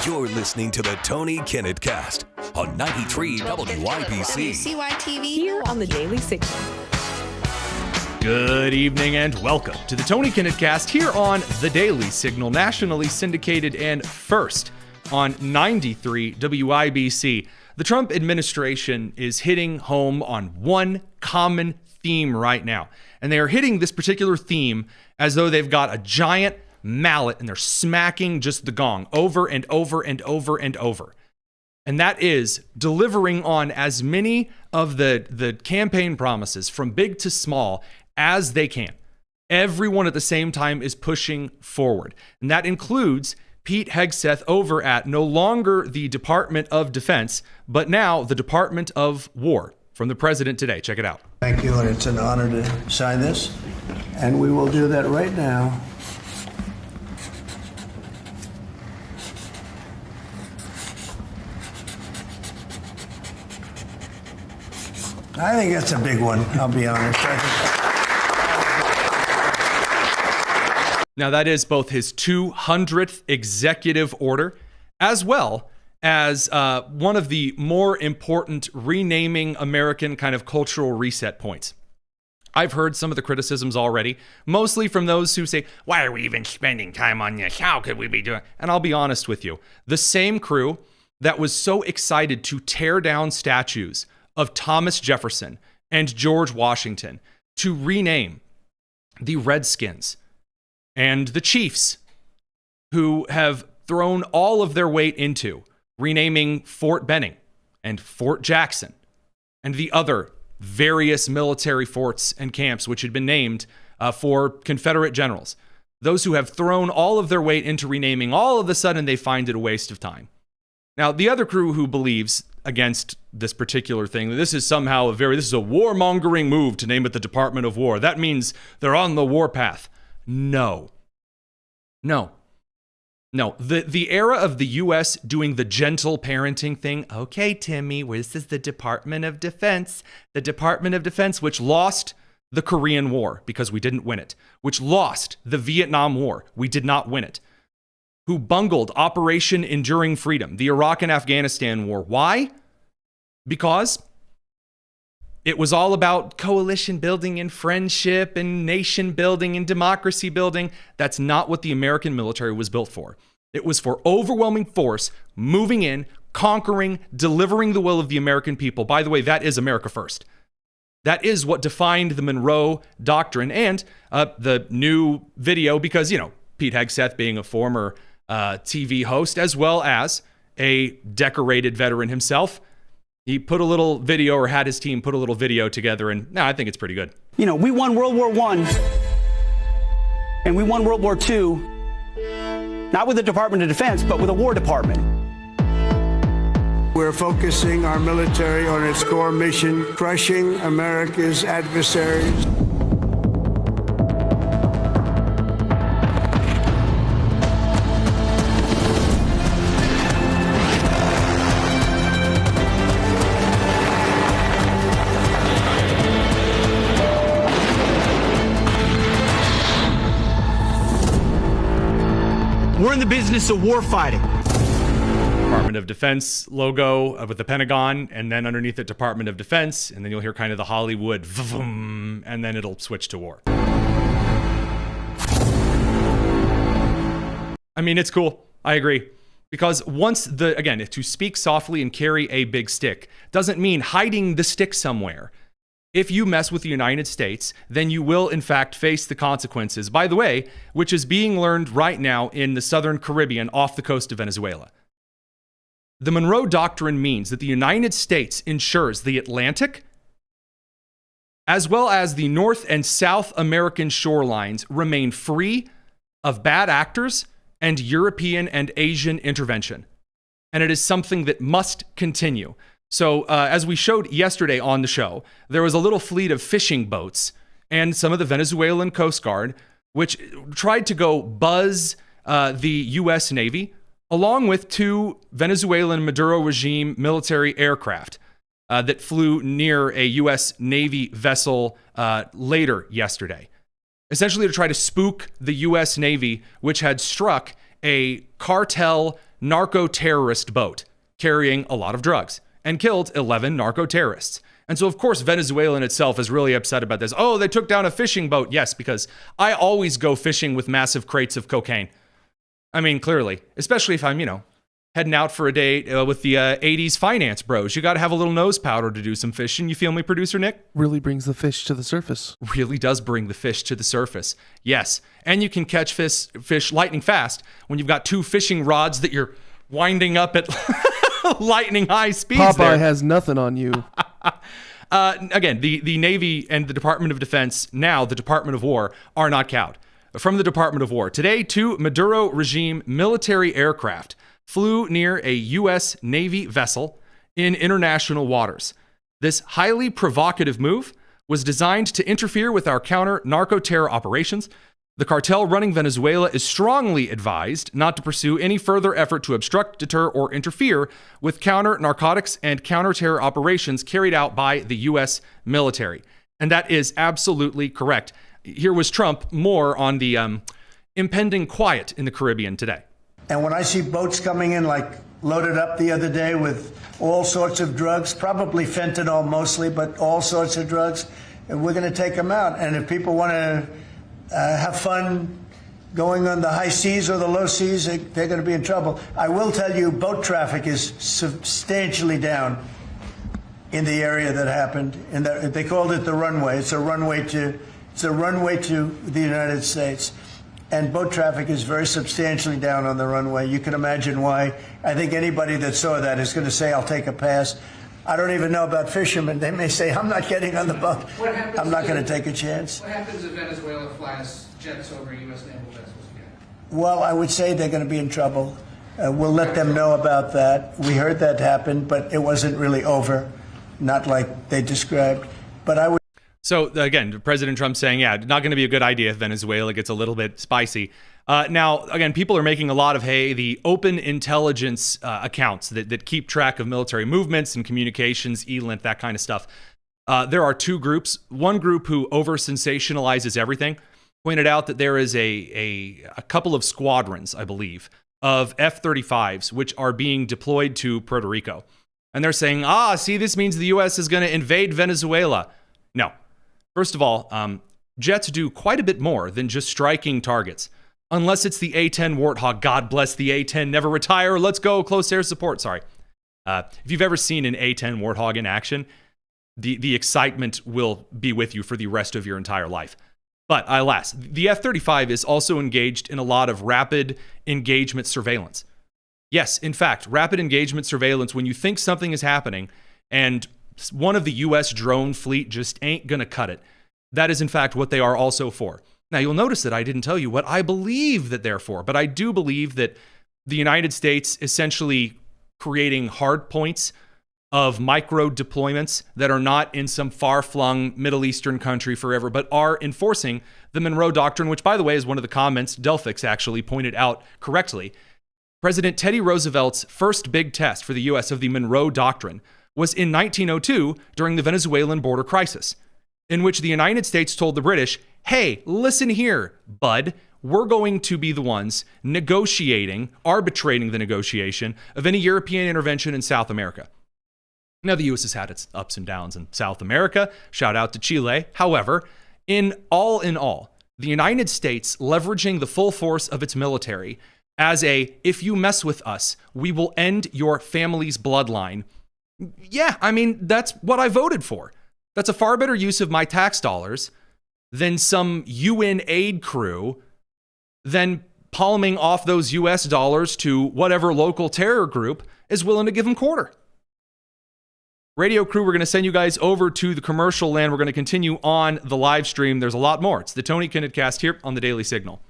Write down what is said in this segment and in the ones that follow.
You're listening to the Tony Kinnett Cast on 93 WYPC. WCYTV Here on the Daily Signal. Good evening and welcome to the Tony Kinnett Cast here on the Daily Signal, nationally syndicated and first on 93 WIBC. The Trump administration is hitting home on one common theme right now, and they are hitting this particular theme as though they've got a giant mallet and they're smacking just the gong over and over and over and over. And that is delivering on as many of the campaign promises from big to small as they can. Everyone at the same time is pushing forward. And that includes Pete Hegseth over at no longer the Department of Defense, but now the Department of War from the president today. Check it out. Thank you, and it's an honor to sign this. And we will do that right now. I think that's a big one, I'll be honest. Now, that is both his 200th executive order, as well as one of the more important renaming American kind of cultural reset points. I've heard some of the criticisms already, mostly from those who say, why are we even spending time on this? How could we be doing? And I'll be honest with you, the same crew that was so excited to tear down statues of Thomas Jefferson and George Washington to rename the Redskins and the Chiefs, who have thrown all of their weight into renaming Fort Benning and Fort Jackson and the other various military forts and camps which had been named for Confederate generals. Those who have thrown all of their weight into renaming, all of a sudden they find it a waste of time. Now, the other crew who believes against this particular thing, this is somehow this is a warmongering move to name it the Department of War. That means they're on the warpath. No. The era of the U.S. doing the gentle parenting thing. Okay, Timmy, this is the Department of Defense. The Department of Defense, which lost the Korean War because we didn't win it, which lost the Vietnam War. We did not win it. Who bungled Operation Enduring Freedom, the Iraq and Afghanistan war. Why? Because it was all about coalition building and friendship and nation building and democracy building. That's not what the American military was built for. It was for overwhelming force, moving in, conquering, delivering the will of the American people. By the way, that is America first. That is what defined the Monroe Doctrine and the new video, because, Pete Hegseth being a former TV host, as well as a decorated veteran himself, he put a little video, or had his team put a little video together, and I think it's pretty good. We won World War I, and we won World War II, not with the Department of Defense, but with a War Department. We're focusing our military on its core mission, crushing America's adversaries. We're in the business of war fighting. Department of Defense logo with the Pentagon, and then underneath it, Department of Defense, and then you'll hear kind of the Hollywood vroom, and then it'll switch to war. I mean, it's cool. I agree. Because again, to speak softly and carry a big stick doesn't mean hiding the stick somewhere. If you mess with the United States, then you will, in fact, face the consequences, by the way, which is being learned right now in the Southern Caribbean off the coast of Venezuela. The Monroe Doctrine means that the United States ensures the Atlantic, as well as the North and South American shorelines, remain free of bad actors and European and Asian intervention. And it is something that must continue. So as we showed yesterday on the show, there was a little fleet of fishing boats and some of the Venezuelan Coast Guard, which tried to go buzz the U.S. Navy, along with two Venezuelan Maduro regime military aircraft that flew near a U.S. Navy vessel later yesterday, essentially to try to spook the U.S. Navy, which had struck a cartel narco-terrorist boat carrying a lot of drugs and killed 11 narco-terrorists. And so, of course, Venezuela in itself is really upset about this. Oh, they took down a fishing boat. Yes, because I always go fishing with massive crates of cocaine. I mean, clearly, especially if I'm, heading out for a day with the 80s finance bros. You got to have a little nose powder to do some fishing. You feel me, producer Nick? Really brings the fish to the surface. Really does bring the fish to the surface. Yes. And you can catch fish lightning fast when you've got two fishing rods that you're winding up at lightning high speeds. Popeye has nothing on you. Again, the Navy and the Department of Defense, now the Department of War, are not cowed. From the Department of War. Today, 2 Maduro regime military aircraft flew near a U.S. Navy vessel in international waters. This highly provocative move was designed to interfere with our counter-narco-terror operations. The cartel running Venezuela is strongly advised not to pursue any further effort to obstruct, deter, or interfere with counter-narcotics and counter-terror operations carried out by the U.S. military. And that is absolutely correct. Here was Trump more on the impending quiet in the Caribbean today. And when I see boats coming in, like loaded up the other day with all sorts of drugs, probably fentanyl mostly, but all sorts of drugs, and we're going to take them out. And if people want to have fun going on the high seas or the low seas, they're going to be in trouble. I will tell you, boat traffic is substantially down in the area that happened. And they called it the runway. It's a runway to the United States. And boat traffic is very substantially down on the runway. You can imagine why. I think anybody that saw that is going to say, I'll take a pass. I don't even know about fishermen. They may say, I'm not getting on the boat. I'm not going to take a chance. What happens if Venezuela flies jets over U.S. naval vessels again? Well, I would say they're going to be in trouble. We'll let them know about that. We heard that happen, but it wasn't really over, not like they described. But I would. So again, President Trump saying, yeah, not going to be a good idea if Venezuela gets a little bit spicy. Now, again, people are making a lot of hay. The open intelligence accounts that keep track of military movements and communications, ELINT, that kind of stuff. There are 2 groups. One group who over-sensationalizes everything pointed out that there is a couple of squadrons, I believe, of F-35s, which are being deployed to Puerto Rico. And they're saying, see, this means the U.S. is going to invade Venezuela. No. First of all, jets do quite a bit more than just striking targets. Unless it's the A-10 Warthog. God bless the A-10. Never retire. Let's go. Close air support. Sorry. If you've ever seen an A-10 Warthog in action, the excitement will be with you for the rest of your entire life. But alas, the F-35 is also engaged in a lot of rapid engagement surveillance. Yes, in fact, rapid engagement surveillance, when you think something is happening and one of the U.S. drone fleet just ain't going to cut it. That is, in fact, what they are also for. Now, you'll notice that I didn't tell you what I believe that they're for, but I do believe that the United States essentially creating hard points of micro deployments that are not in some far-flung Middle Eastern country forever, but are enforcing the Monroe Doctrine, which, by the way, is one of the comments Delphix actually pointed out correctly. President Teddy Roosevelt's first big test for the U.S. of the Monroe Doctrine was in 1902 during the Venezuelan border crisis, in which the United States told the British, hey, listen here, bud, we're going to be the ones negotiating, arbitrating the negotiation of any European intervention in South America. Now, the U.S. has had its ups and downs in South America. Shout out to Chile. However, in all, the United States leveraging the full force of its military as if you mess with us, we will end your family's bloodline. Yeah, I mean, that's what I voted for. That's a far better use of my tax dollars than some UN aid crew, than palming off those US dollars to whatever local terror group is willing to give them quarter. Radio crew, we're going to send you guys over to the commercial land. We're going to continue on the live stream. There's a lot more. It's the Tony Kinnett Cast here on the Daily Signal.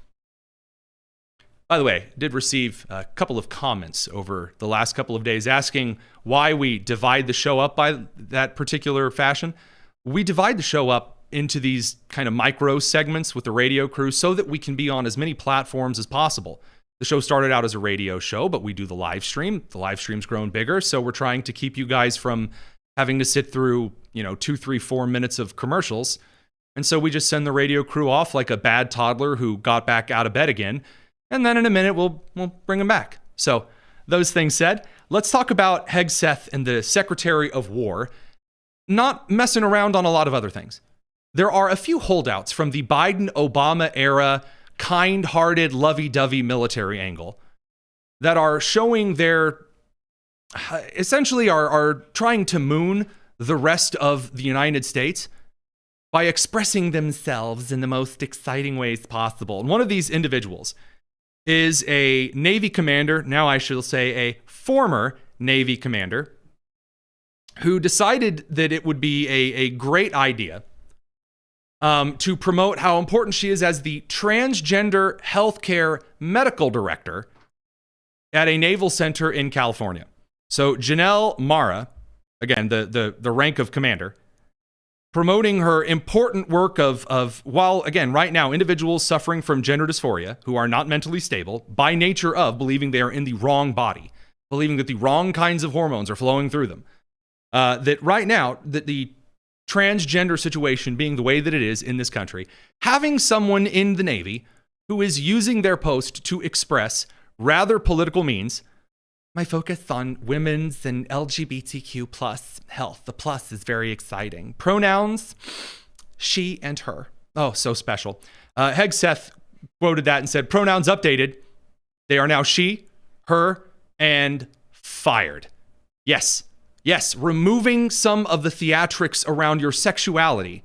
By the way, did receive a couple of comments over the last couple of days asking why we divide the show up by that particular fashion. We divide the show up into these kind of micro segments with the radio crew so that we can be on as many platforms as possible. The show started out as a radio show, but we do the live stream. The live stream's grown bigger, so we're trying to keep you guys from having to sit through, 2, 3, 4 minutes of commercials. And so we just send the radio crew off like a bad toddler who got back out of bed again. And then in a minute, we'll bring them back. So those things said, let's talk about Hegseth and the Secretary of War not messing around on a lot of other things. There are a few holdouts from the Biden-Obama era, kind-hearted, lovey-dovey military angle that are showing their, essentially are trying to moon the rest of the United States by expressing themselves in the most exciting ways possible. And one of these individuals is a Navy commander, now I shall say a former Navy commander, who decided that it would be a great idea to promote how important she is as the transgender healthcare medical director at a naval center in California. So Janelle Mara, again, the rank of commander, promoting her important work of while, again, right now, individuals suffering from gender dysphoria who are not mentally stable by nature of believing they are in the wrong body, believing that the wrong kinds of hormones are flowing through them. That right now, that the transgender situation being the way that it is in this country, having someone in the Navy who is using their post to express rather political means, my focus on women's and LGBTQ plus health. The plus is very exciting. Pronouns, she and her. Oh, so special. Hegseth quoted that and said, pronouns updated. They are now she, her, and fired. Yes, removing some of the theatrics around your sexuality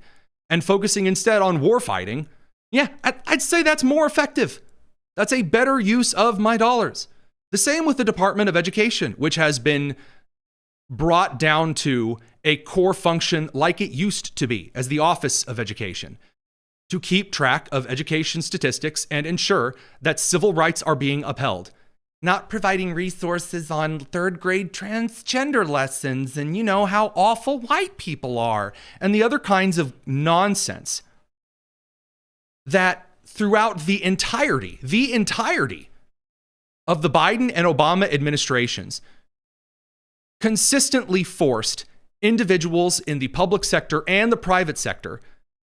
and focusing instead on war fighting. Yeah, I'd say that's more effective. That's a better use of my dollars. The same with the Department of Education, which has been brought down to a core function like it used to be as the Office of Education, to keep track of education statistics and ensure that civil rights are being upheld. Not providing resources on third grade transgender lessons and, how awful white people are and the other kinds of nonsense that throughout the entirety of the Biden and Obama administrations consistently forced individuals in the public sector and the private sector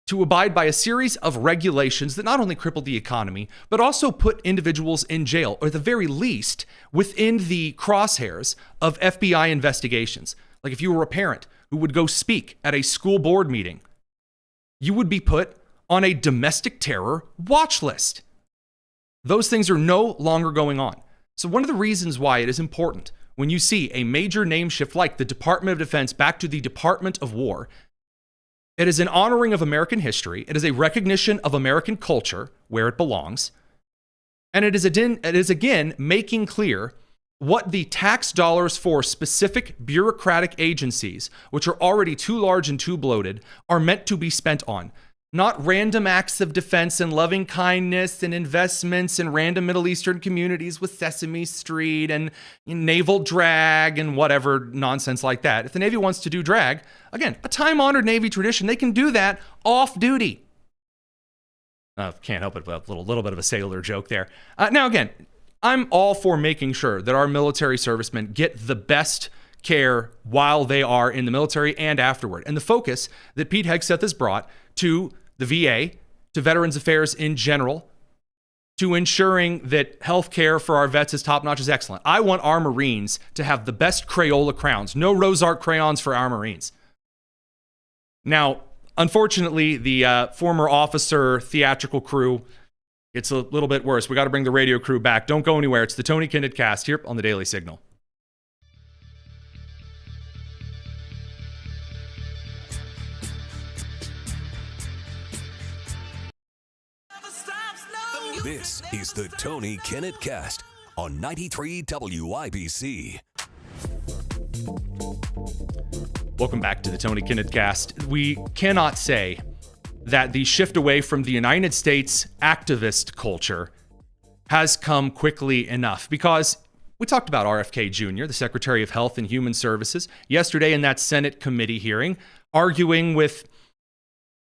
to abide by a series of regulations that not only crippled the economy, but also put individuals in jail, or at the very least, within the crosshairs of FBI investigations. Like if you were a parent who would go speak at a school board meeting, you would be put on a domestic terror watch list. Those things are no longer going on. So one of the reasons why it is important when you see a major name shift like the Department of Defense back to the Department of War, it is an honoring of American history. It is a recognition of American culture where it belongs. And it is again making clear what the tax dollars for specific bureaucratic agencies, which are already too large and too bloated, are meant to be spent on. Not random acts of defense and loving kindness and investments in random Middle Eastern communities with Sesame Street and naval drag and whatever nonsense like that. If the Navy wants to do drag, again, a time-honored Navy tradition, they can do that off-duty. Can't help it, but a little bit of a sailor joke there. Now, again, I'm all for making sure that our military servicemen get the best care while they are in the military and afterward. And the focus that Pete Hegseth has brought to the VA, to Veterans Affairs in general, to ensuring that health care for our vets is top-notch is excellent. I want our Marines to have the best Crayola crowns. No Rose-Art crayons for our Marines. Now, unfortunately, the former officer theatrical crew, it's a little bit worse. We got to bring the radio crew back. Don't go anywhere. It's the Tony Kinnett Cast here on the Daily Signal. This is the Tony Kinnett Cast on 93 WIBC. Welcome back to the Tony Kinnett Cast. We cannot say that the shift away from the United States activist culture has come quickly enough, because we talked about RFK Jr., the Secretary of Health and Human Services, yesterday in that Senate committee hearing, arguing with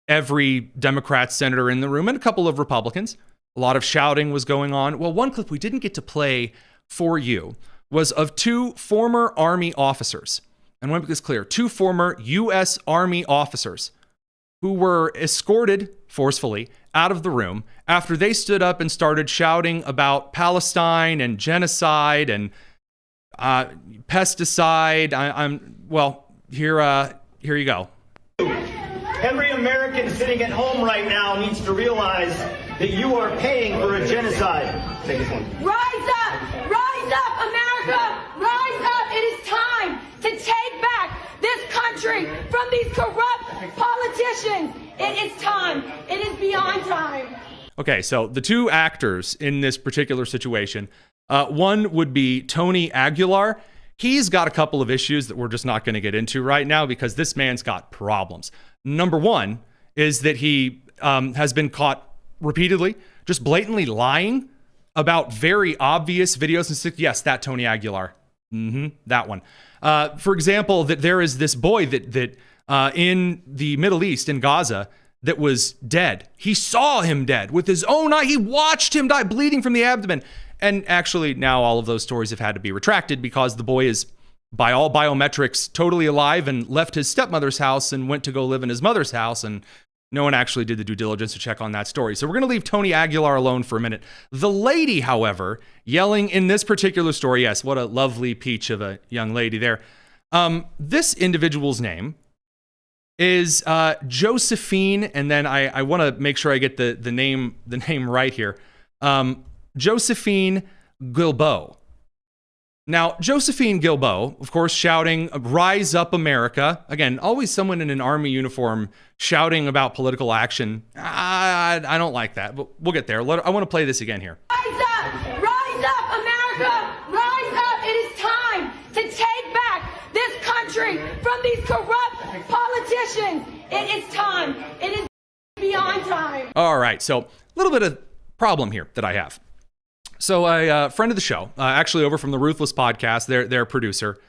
every Democrat senator in the room and a couple of Republicans. A lot of shouting was going on. Well, one clip we didn't get to play for you was of two former Army officers. And I want to make this clear. Two former U.S. Army officers who were escorted forcefully out of the room after they stood up and started shouting about Palestine and genocide and pesticide. Here you go. Every American sitting at home right now needs to realize that you are paying for a genocide. Take this one. Rise up, America! Rise up! It is time to take back this country from these corrupt politicians. It is time. It is beyond time. Okay, so the two actors in this particular situation, one would be Tony Aguilar. He's got a couple of issues that we're just not going to get into right now because this man's got problems. Number one is that he has been caught repeatedly just blatantly lying about very obvious videos. And yes, that Tony Aguilar. That one. For example, that there is this boy that in the Middle East, in Gaza, that was dead. He saw him dead with his own eye. He watched him die, bleeding from the abdomen. And actually, now all of those stories have had to be retracted because the boy is, by all biometrics, totally alive and left his stepmother's house and went to go live in his mother's house. And no one actually did the due diligence to check on that story. So we're going to leave Tony Aguilar alone for a minute. The lady, however, yelling in this particular story, yes, what a lovely peach of a young lady there. This individual's name is Josephine, and then I want to make sure I get the name right here. Josephine Guilbeault. Now, Josephine Guilbeault, of course, shouting, "Rise up, America." Again, always someone in an army uniform shouting about political action. I don't like that, but we'll get there. I want to play this again here. Rise up, America! Rise up! It is time to take back this country from these corrupt politicians. It is time. It is beyond time. All right, so a little bit of problem here that I have. So a friend of the show, actually over from the Ruthless podcast, their producer,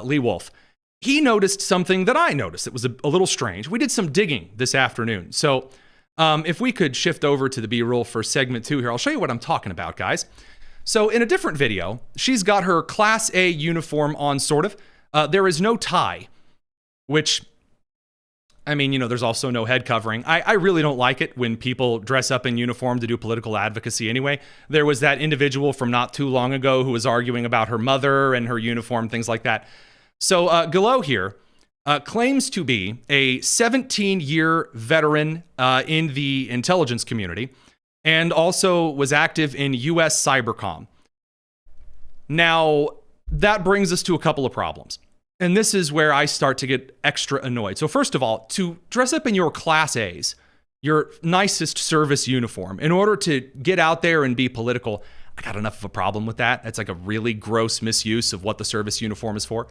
Lee Wolf, he noticed something that I noticed. It was a little strange. We did some digging this afternoon. So if we could shift over to the B-roll for segment 2 here, I'll show you what I'm talking about, guys. So in a different video, she's got her Class A uniform on, sort of. There is no tie, which, I mean, you know, there's also no head covering. I really don't like it when people dress up in uniform to do political advocacy anyway. There was that individual from not too long ago who was arguing about her mother and her uniform, things like that. So Guilbeault here claims to be a 17-year veteran in the intelligence community and also was active in U.S. Cybercom. Now, that brings us to a couple of problems. And this is where I start to get extra annoyed. So first of all, to dress up in your Class A's, your nicest service uniform, in order to get out there and be political, I got enough of a problem with that. That's like a really gross misuse of what the service uniform is for.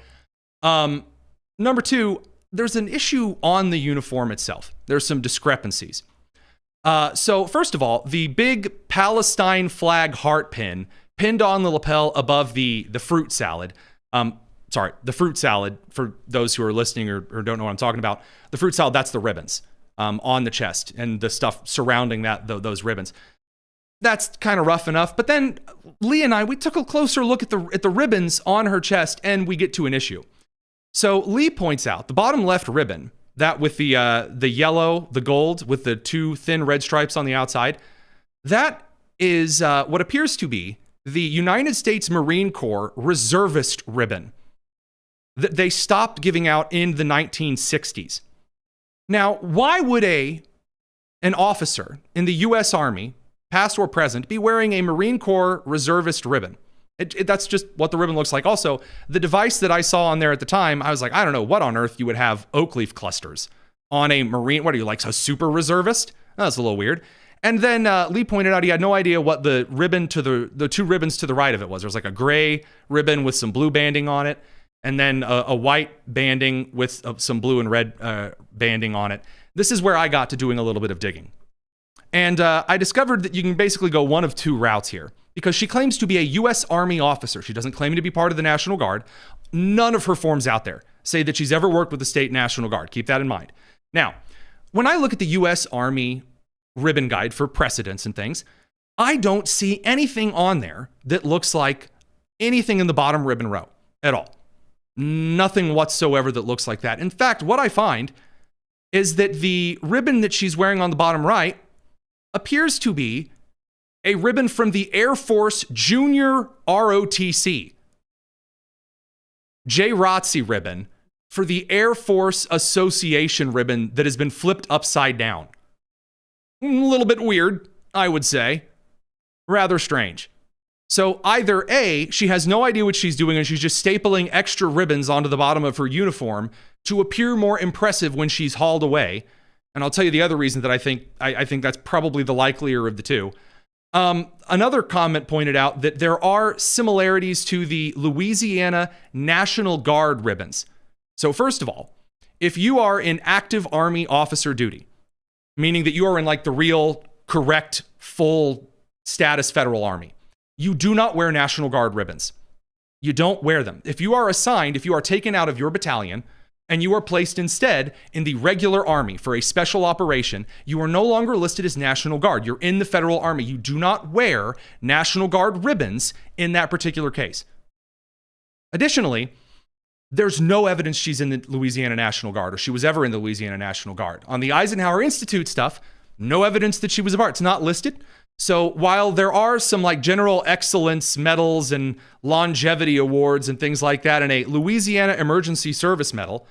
Number two, there's an issue on the uniform itself. There's some discrepancies. So first of all, the big Palestine flag heart pin pinned on the lapel above the fruit salad. The fruit salad, for those who are listening or don't know what I'm talking about, the fruit salad, that's the ribbons on the chest and the stuff surrounding those ribbons. That's kind of rough enough. But then Lee and I, we took a closer look at the ribbons on her chest, and we get to an issue. So Lee points out the bottom left ribbon, that with the yellow, the gold, with the two thin red stripes on the outside, that is what appears to be the United States Marine Corps reservist ribbon that they stopped giving out in the 1960s. Now, why would an officer in the U.S. Army, past or present, be wearing a Marine Corps reservist ribbon? That's just what the ribbon looks like. Also, the device that I saw on there at the time, I was like, I don't know what on earth you would have oak leaf clusters on a Marine. What are you, like a super reservist? That's a little weird. And then Lee pointed out he had no idea what the ribbon to the two ribbons to the right of it was. There was like a gray ribbon with some blue banding on it, and then a white banding with some blue and red banding on it. This is where I got to doing a little bit of digging. And I discovered that you can basically go one of two routes here, because she claims to be a U.S. Army officer. She doesn't claim to be part of the National Guard. None of her forms out there say that she's ever worked with the state National Guard. Keep that in mind. Now, when I look at the U.S. Army ribbon guide for precedents and things, I don't see anything on there that looks like anything in the bottom ribbon row at all. Nothing whatsoever that looks like that. In fact, what I find is that the ribbon that she's wearing on the bottom right appears to be a ribbon from the Air Force Junior ROTC. JROTC ribbon for the Air Force Association ribbon that has been flipped upside down. A little bit weird, I would say. Rather strange. So either A, she has no idea what she's doing and she's just stapling extra ribbons onto the bottom of her uniform to appear more impressive when she's hauled away. And I'll tell you the other reason that I think that's probably the likelier of the two. Another comment pointed out that there are similarities to the Louisiana National Guard ribbons. So first of all, if you are in active Army officer duty, meaning that you are in like the real, correct, full status federal Army, you do not wear National Guard ribbons. You don't wear them. If you are assigned, if you are taken out of your battalion and you are placed instead in the regular Army for a special operation, you are no longer listed as National Guard. You're in the federal Army. You do not wear National Guard ribbons in that particular case. Additionally, there's no evidence she's in the Louisiana National Guard or she was ever in the Louisiana National Guard. On the Eisenhower Institute stuff, no evidence that she was a part. It's not listed. So while there are some like general excellence medals and longevity awards and things like that in a Louisiana Emergency Service Medal,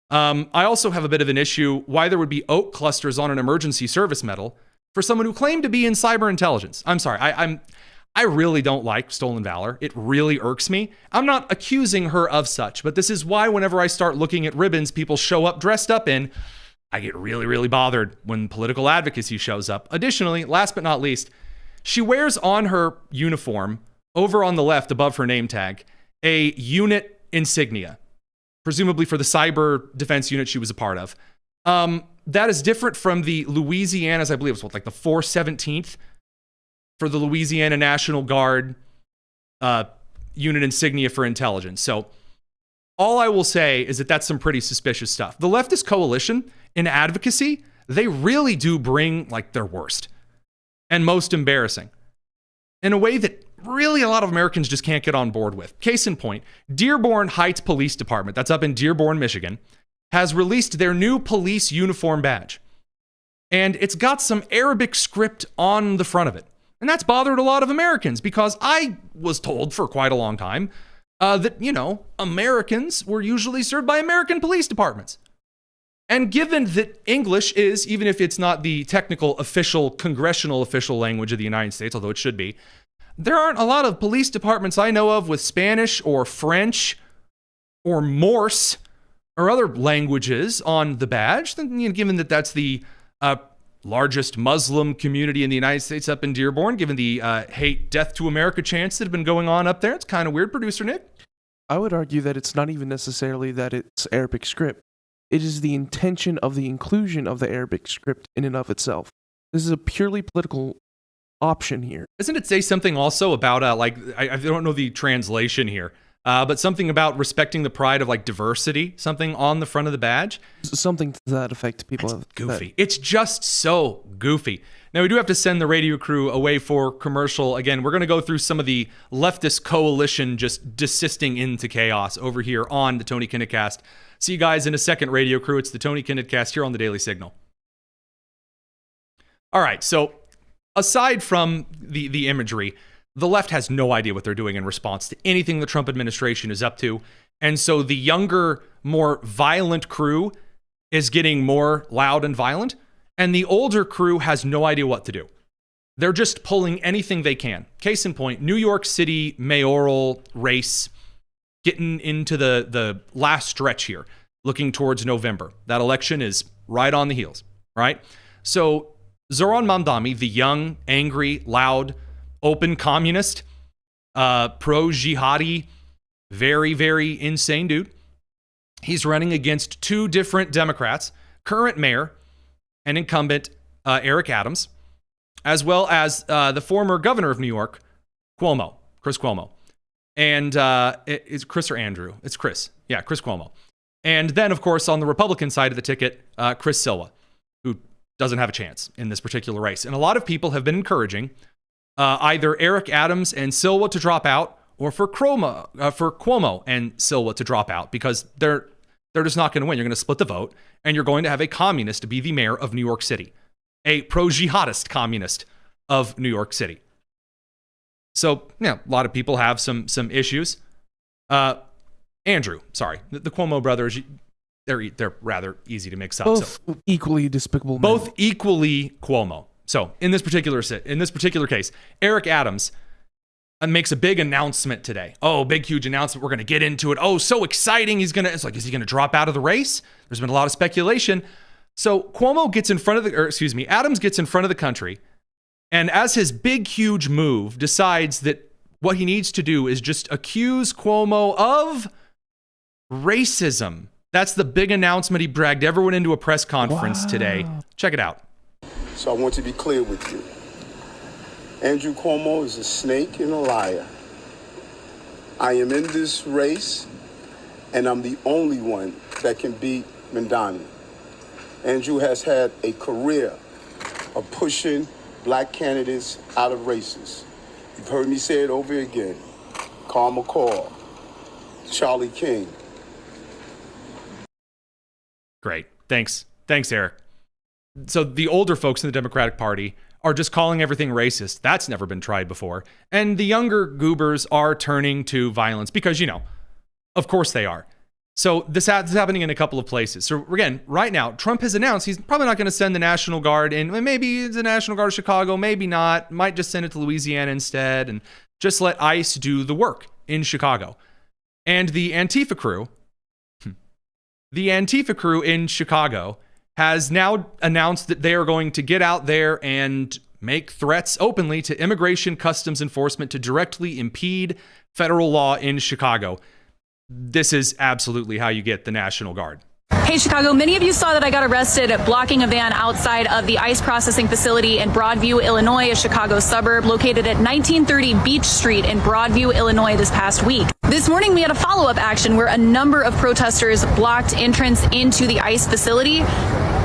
I also have a bit of an issue why there would be oak clusters on an emergency service medal for someone who claimed to be in cyber intelligence. I'm sorry, I really don't like stolen valor. It really irks me. I'm not accusing her of such, but this is why whenever I start looking at ribbons people show up dressed up in, I get really, really bothered when political advocacy shows up. Additionally, last but not least, she wears on her uniform, over on the left above her name tag, a unit insignia, presumably for the cyber defense unit she was a part of. That is different from the Louisiana's, I believe it was like the 417th for the Louisiana National Guard unit insignia for intelligence. So all I will say is that that's some pretty suspicious stuff. The leftist coalition in advocacy, they really do bring like their worst and most embarrassing in a way that really a lot of Americans just can't get on board with. Case in point, Dearborn Heights Police Department, that's up in Dearborn, Michigan, has released their new police uniform badge. And it's got some Arabic script on the front of it. And that's bothered a lot of Americans because I was told for quite a long time that, you know, Americans were usually served by American police departments. And given that English is, even if it's not the technical official, congressional official language of the United States, although it should be, there aren't a lot of police departments I know of with Spanish or French or Morse or other languages on the badge. Then, you know, given that that's the largest Muslim community in the United States up in Dearborn, given the hate, death to America chants that have been going on up there, it's kind of weird, Producer Nick. I would argue that it's not even necessarily that it's Arabic script. It is the intention of the inclusion of the Arabic script in and of itself. This is a purely political option here. Doesn't it say something also about, I don't know the translation here, but something about respecting the pride of like diversity, something on the front of the badge? Something to that effect. People have goofy. It's just so goofy. Now, we do have to send the radio crew away for commercial. Again, we're going to go through some of the leftist coalition just desisting into chaos over here on the Tony Kinnett Cast. See you guys in a second, radio crew. It's the Tony Kinnett Cast here on the Daily Signal. All right, so aside from the imagery, the left has no idea what they're doing in response to anything the Trump administration is up to. And so the younger, more violent crew is getting more loud and violent. And the older crew has no idea what to do. They're just pulling anything they can. Case in point, New York City mayoral race, getting into the last stretch here, looking towards November. That election is right on the heels, right? So Zoran Mamdani, the young, angry, loud, open communist, pro-jihadi, very, very insane dude. He's running against two different Democrats, current mayor and incumbent Eric Adams, as well as the former governor of New York, Chris Cuomo. And it's Chris or Andrew? It's Chris. Yeah, Chris Cuomo. And then, of course, on the Republican side of the ticket, Chris Silva, who doesn't have a chance in this particular race. And a lot of people have been encouraging either Eric Adams and Silva to drop out, or for Cuomo and Silva to drop out, because they're just not going to win. You're going to split the vote, and you're going to have a communist be the mayor of New York City, a pro-jihadist communist of New York City. So, yeah, a lot of people have some issues. Andrew, sorry. The Cuomo brothers, they're rather easy to mix up. Both equally despicable men. Both equally Cuomo. So in this particular case, Eric Adams makes a big announcement today. Oh, big, huge announcement. We're going to get into it. Oh, so exciting. Is he going to drop out of the race? There's been a lot of speculation. So Cuomo gets in front of Adams gets in front of the country. And as his big, huge move, decides that what he needs to do is just accuse Cuomo of racism. That's the big announcement. He dragged everyone into a press conference today. Check it out. So I want to be clear with you. Andrew Cuomo is a snake and a liar. I am in this race, and I'm the only one that can beat Mandani. Andrew has had a career of pushing black candidates out of races. You've heard me say it over again. Carl McCall, Charlie King. Great. Thanks, Eric. So the older folks in the Democratic Party are just calling everything racist. That's never been tried before. And the younger goobers are turning to violence because, of course they are. So this is happening in a couple of places. So again, right now, Trump has announced he's probably not going to send the National Guard in. Maybe it's the National Guard of Chicago, maybe not. Might just send it to Louisiana instead and just let ICE do the work in Chicago. And the Antifa crew in Chicago has now announced that they are going to get out there and make threats openly to Immigration Customs Enforcement to directly impede federal law in Chicago. This is absolutely how you get the National Guard. Hey, Chicago, many of you saw that I got arrested blocking a van outside of the ICE processing facility in Broadview, Illinois, a Chicago suburb located at 1930 Beach Street in Broadview, Illinois this past week. This morning, we had a follow-up action where a number of protesters blocked entrance into the ICE facility.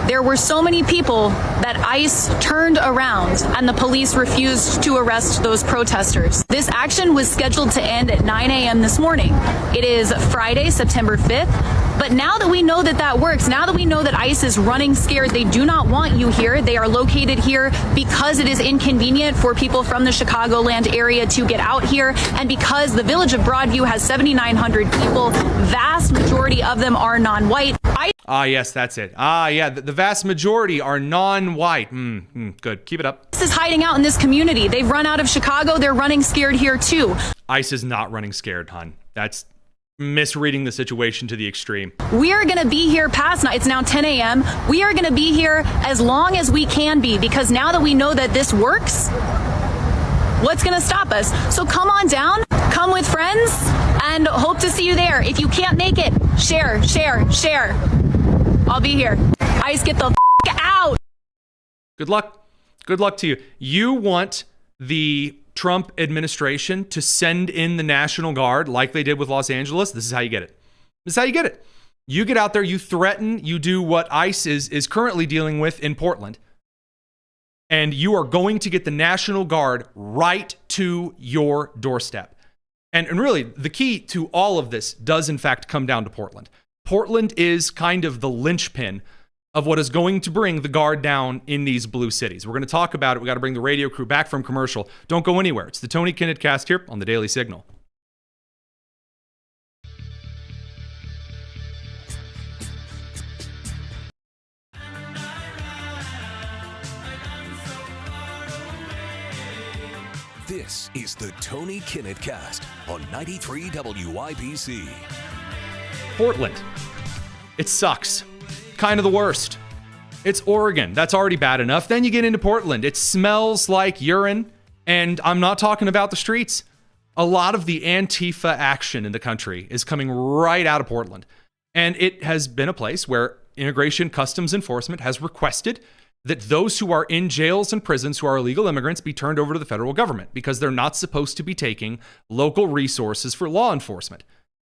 There were so many people that ICE turned around and the police refused to arrest those protesters. This action was scheduled to end at 9 a.m. this morning. It is Friday, September 5th. But now that we know that works, now that we know that ICE is running scared, they do not want you here. They are located here because it is inconvenient for people from the Chicagoland area to get out here. And because the village of Broadview has 7,900 people, vast majority of them are non-white. Yes, that's it. The vast majority are non-white. Good. Keep it up. ICE is hiding out in this community. They've run out of Chicago. They're running scared here too. ICE is not running scared, hon. That's misreading the situation to the extreme. We are going to be here past night. It's now 10 a.m. We are going to be here as long as we can be, because now that we know that this works, what's going to stop us? So come on down, come with friends, and hope to see you there. If you can't make it, share. I'll be here. ICE, get the out. Good luck. Good luck to you. You want the Trump administration to send in the National Guard like they did with Los Angeles? This is how you get it. You get out there, you threaten, you do what ICE is currently dealing with in Portland, and you are going to get the National Guard right to your doorstep. And really, the key to all of this does in fact come down to Portland. Portland is kind of the linchpin of what is going to bring the guard down in these blue cities. We're going to talk about it. We got to bring the radio crew back from commercial. Don't go anywhere. It's the Tony Kinnett Cast here on the Daily Signal. This is the Tony Kinnett Cast on 93 WIBC. Portland. It sucks. Kind of the worst. It's Oregon. That's already bad enough. Then you get into Portland. It smells like urine, and I'm not talking about the streets. A lot of the Antifa action in the country is coming right out of Portland. And it has been a place where Immigration Customs Enforcement has requested that those who are in jails and prisons who are illegal immigrants be turned over to the federal government because they're not supposed to be taking local resources for law enforcement.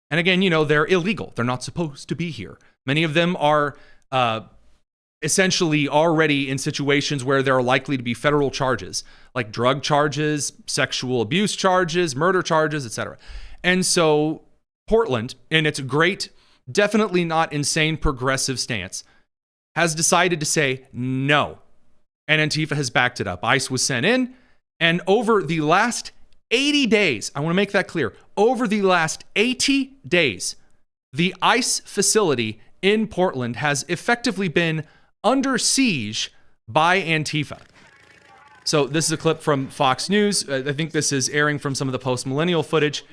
And again, they're illegal. They're not supposed to be here. Many of them are essentially already in situations where there are likely to be federal charges, like drug charges, sexual abuse charges, murder charges, etc. And so Portland, in its great, definitely not insane progressive stance, has decided to say no. And Antifa has backed it up. ICE was sent in, and over the last 80 days, I want to make that clear, over the last 80 days, the ICE facility in Portland has effectively been under siege by Antifa. So this is a clip from Fox News. I think this is airing from some of the post-millennial footage.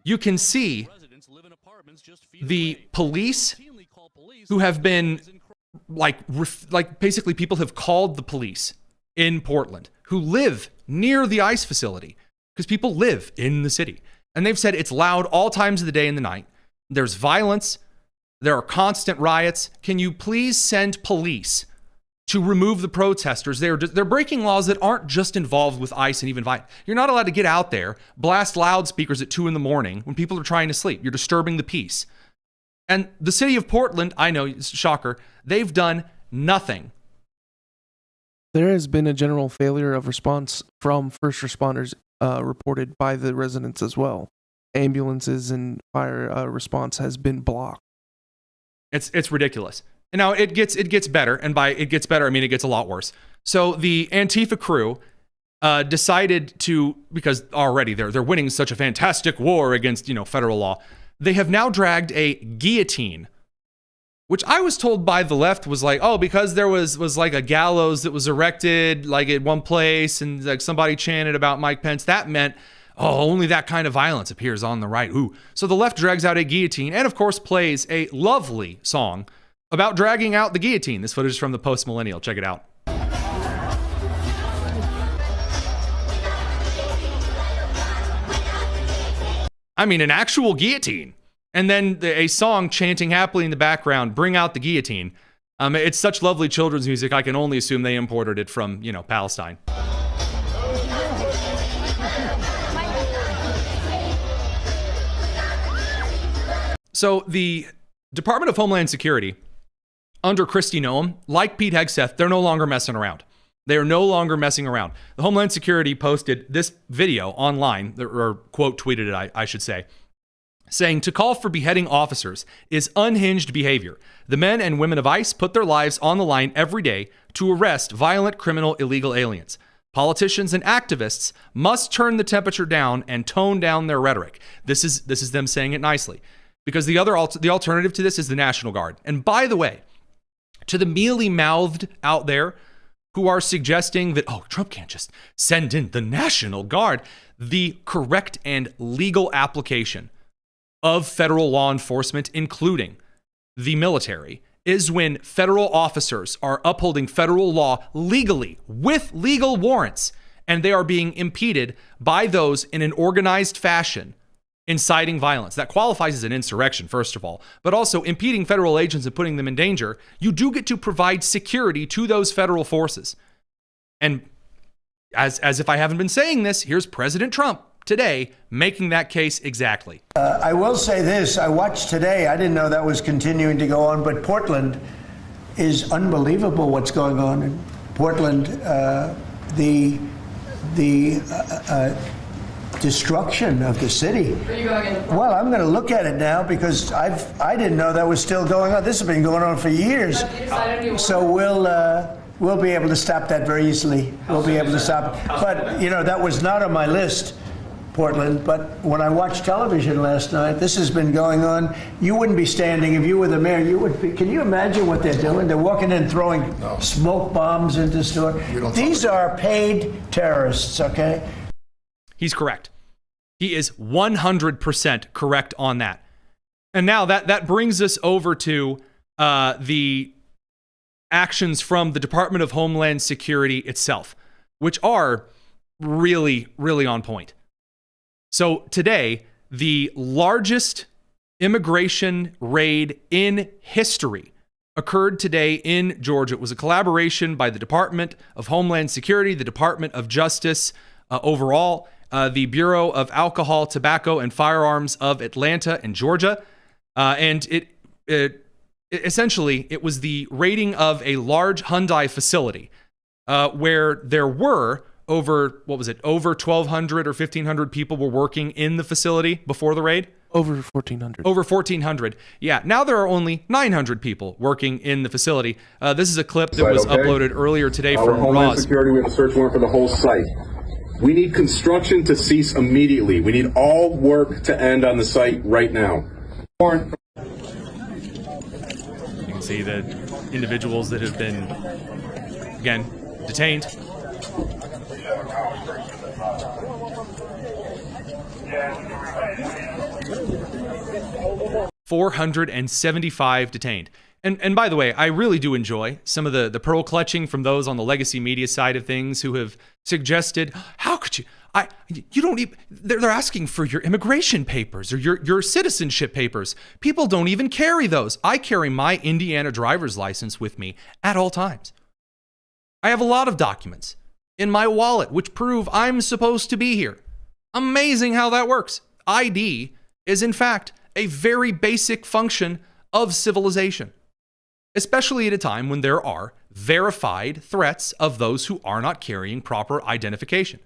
You can see the police who have been like basically people have called the police in Portland who live near the ICE facility, because people live in the city. And they've said it's loud all times of the day and the night. There's violence. There are constant riots. Can you please send police to remove the protesters? They're breaking laws that aren't just involved with ICE and even violence. You're not allowed to get out there, blast loudspeakers at 2 a.m. when people are trying to sleep. You're disturbing the peace. And the city of Portland, I know, shocker, they've done nothing. There has been a general failure of response from first responders reported by the residents as well. Ambulances and fire response has been blocked. It's ridiculous. And now it gets better, and by it gets better, I mean it gets a lot worse. So the Antifa crew decided to, because already they're winning such a fantastic war against federal law, they have now dragged a guillotine, which I was told by the left was like, oh, because there was like a gallows that was erected like at one place, and like somebody chanted about Mike Pence, that meant, oh, only that kind of violence appears on the right. Ooh. So the left drags out a guillotine and, of course, plays a lovely song about dragging out the guillotine. This footage is from the post-millennial. Check it out. I mean, an actual guillotine. And then a song chanting happily in the background, bring out the guillotine. It's such lovely children's music, I can only assume they imported it from, Palestine. So the Department of Homeland Security, under Kristi Noem, like Pete Hegseth, they're no longer messing around. They are no longer messing around. The Homeland Security posted this video online, or quote tweeted it, I should say, saying, to call for beheading officers is unhinged behavior. The men and women of ICE put their lives on the line every day to arrest violent, criminal, illegal aliens. Politicians and activists must turn the temperature down and tone down their rhetoric. This is them saying it nicely. Because the alternative to this is the National Guard. And by the way, to the mealy-mouthed out there who are suggesting that, oh, Trump can't just send in the National Guard, the correct and legal application of federal law enforcement, including the military, is when federal officers are upholding federal law legally with legal warrants, and they are being impeded by those in an organized fashion inciting violence. That qualifies as an insurrection, first of all, but also impeding federal agents and putting them in danger. You do get to provide security to those federal forces. And as if I haven't been saying this, here's President Trump today making that case exactly. I will say this. I watched today. I didn't know that was continuing to go on, but Portland is unbelievable what's going on in Portland. The destruction of the city. Well, I'm going to look at it now because I didn't know that was still going on. This has been going on for years. So we'll be able to stop that very easily. We'll be able to stop it. But that was not on my list, Portland. But when I watched television last night, this has been going on. You wouldn't be standing if you were the mayor. You would be. Can you imagine what they're doing? They're walking in throwing smoke bombs into stores. These are paid terrorists. Okay. He's correct. He is 100% correct on that. And now that brings us over to the actions from the Department of Homeland Security itself, which are really, really on point. So today, the largest immigration raid in history occurred today in Georgia. It was a collaboration by the Department of Homeland Security, the Department of Justice overall, the Bureau of Alcohol, Tobacco, and Firearms of Atlanta and Georgia. And it essentially, it was the raiding of a large Hyundai facility where there were over 1,200 or 1,500 people were working in the facility before the raid. Over 1,400. Over 1,400. Yeah. Now there are only 900 people working in the facility. This is a clip that was uploaded earlier today from Homeland Roz. Security, we have a search warrant for the whole site. We need construction to cease immediately. We need all work to end on the site right now. Warrant See the individuals that have been, again, detained. 475 detained. And by the way, I really do enjoy some of the pearl clutching from those on the legacy media side of things who have suggested, how could you? You don't even, they're asking for your immigration papers or your citizenship papers. People don't even carry those. I carry my Indiana driver's license with me at all times. I have a lot of documents in my wallet which prove I'm supposed to be here. Amazing how that works. ID is in fact a very basic function of civilization, especially at a time when there are verified threats of those who are not carrying proper identification.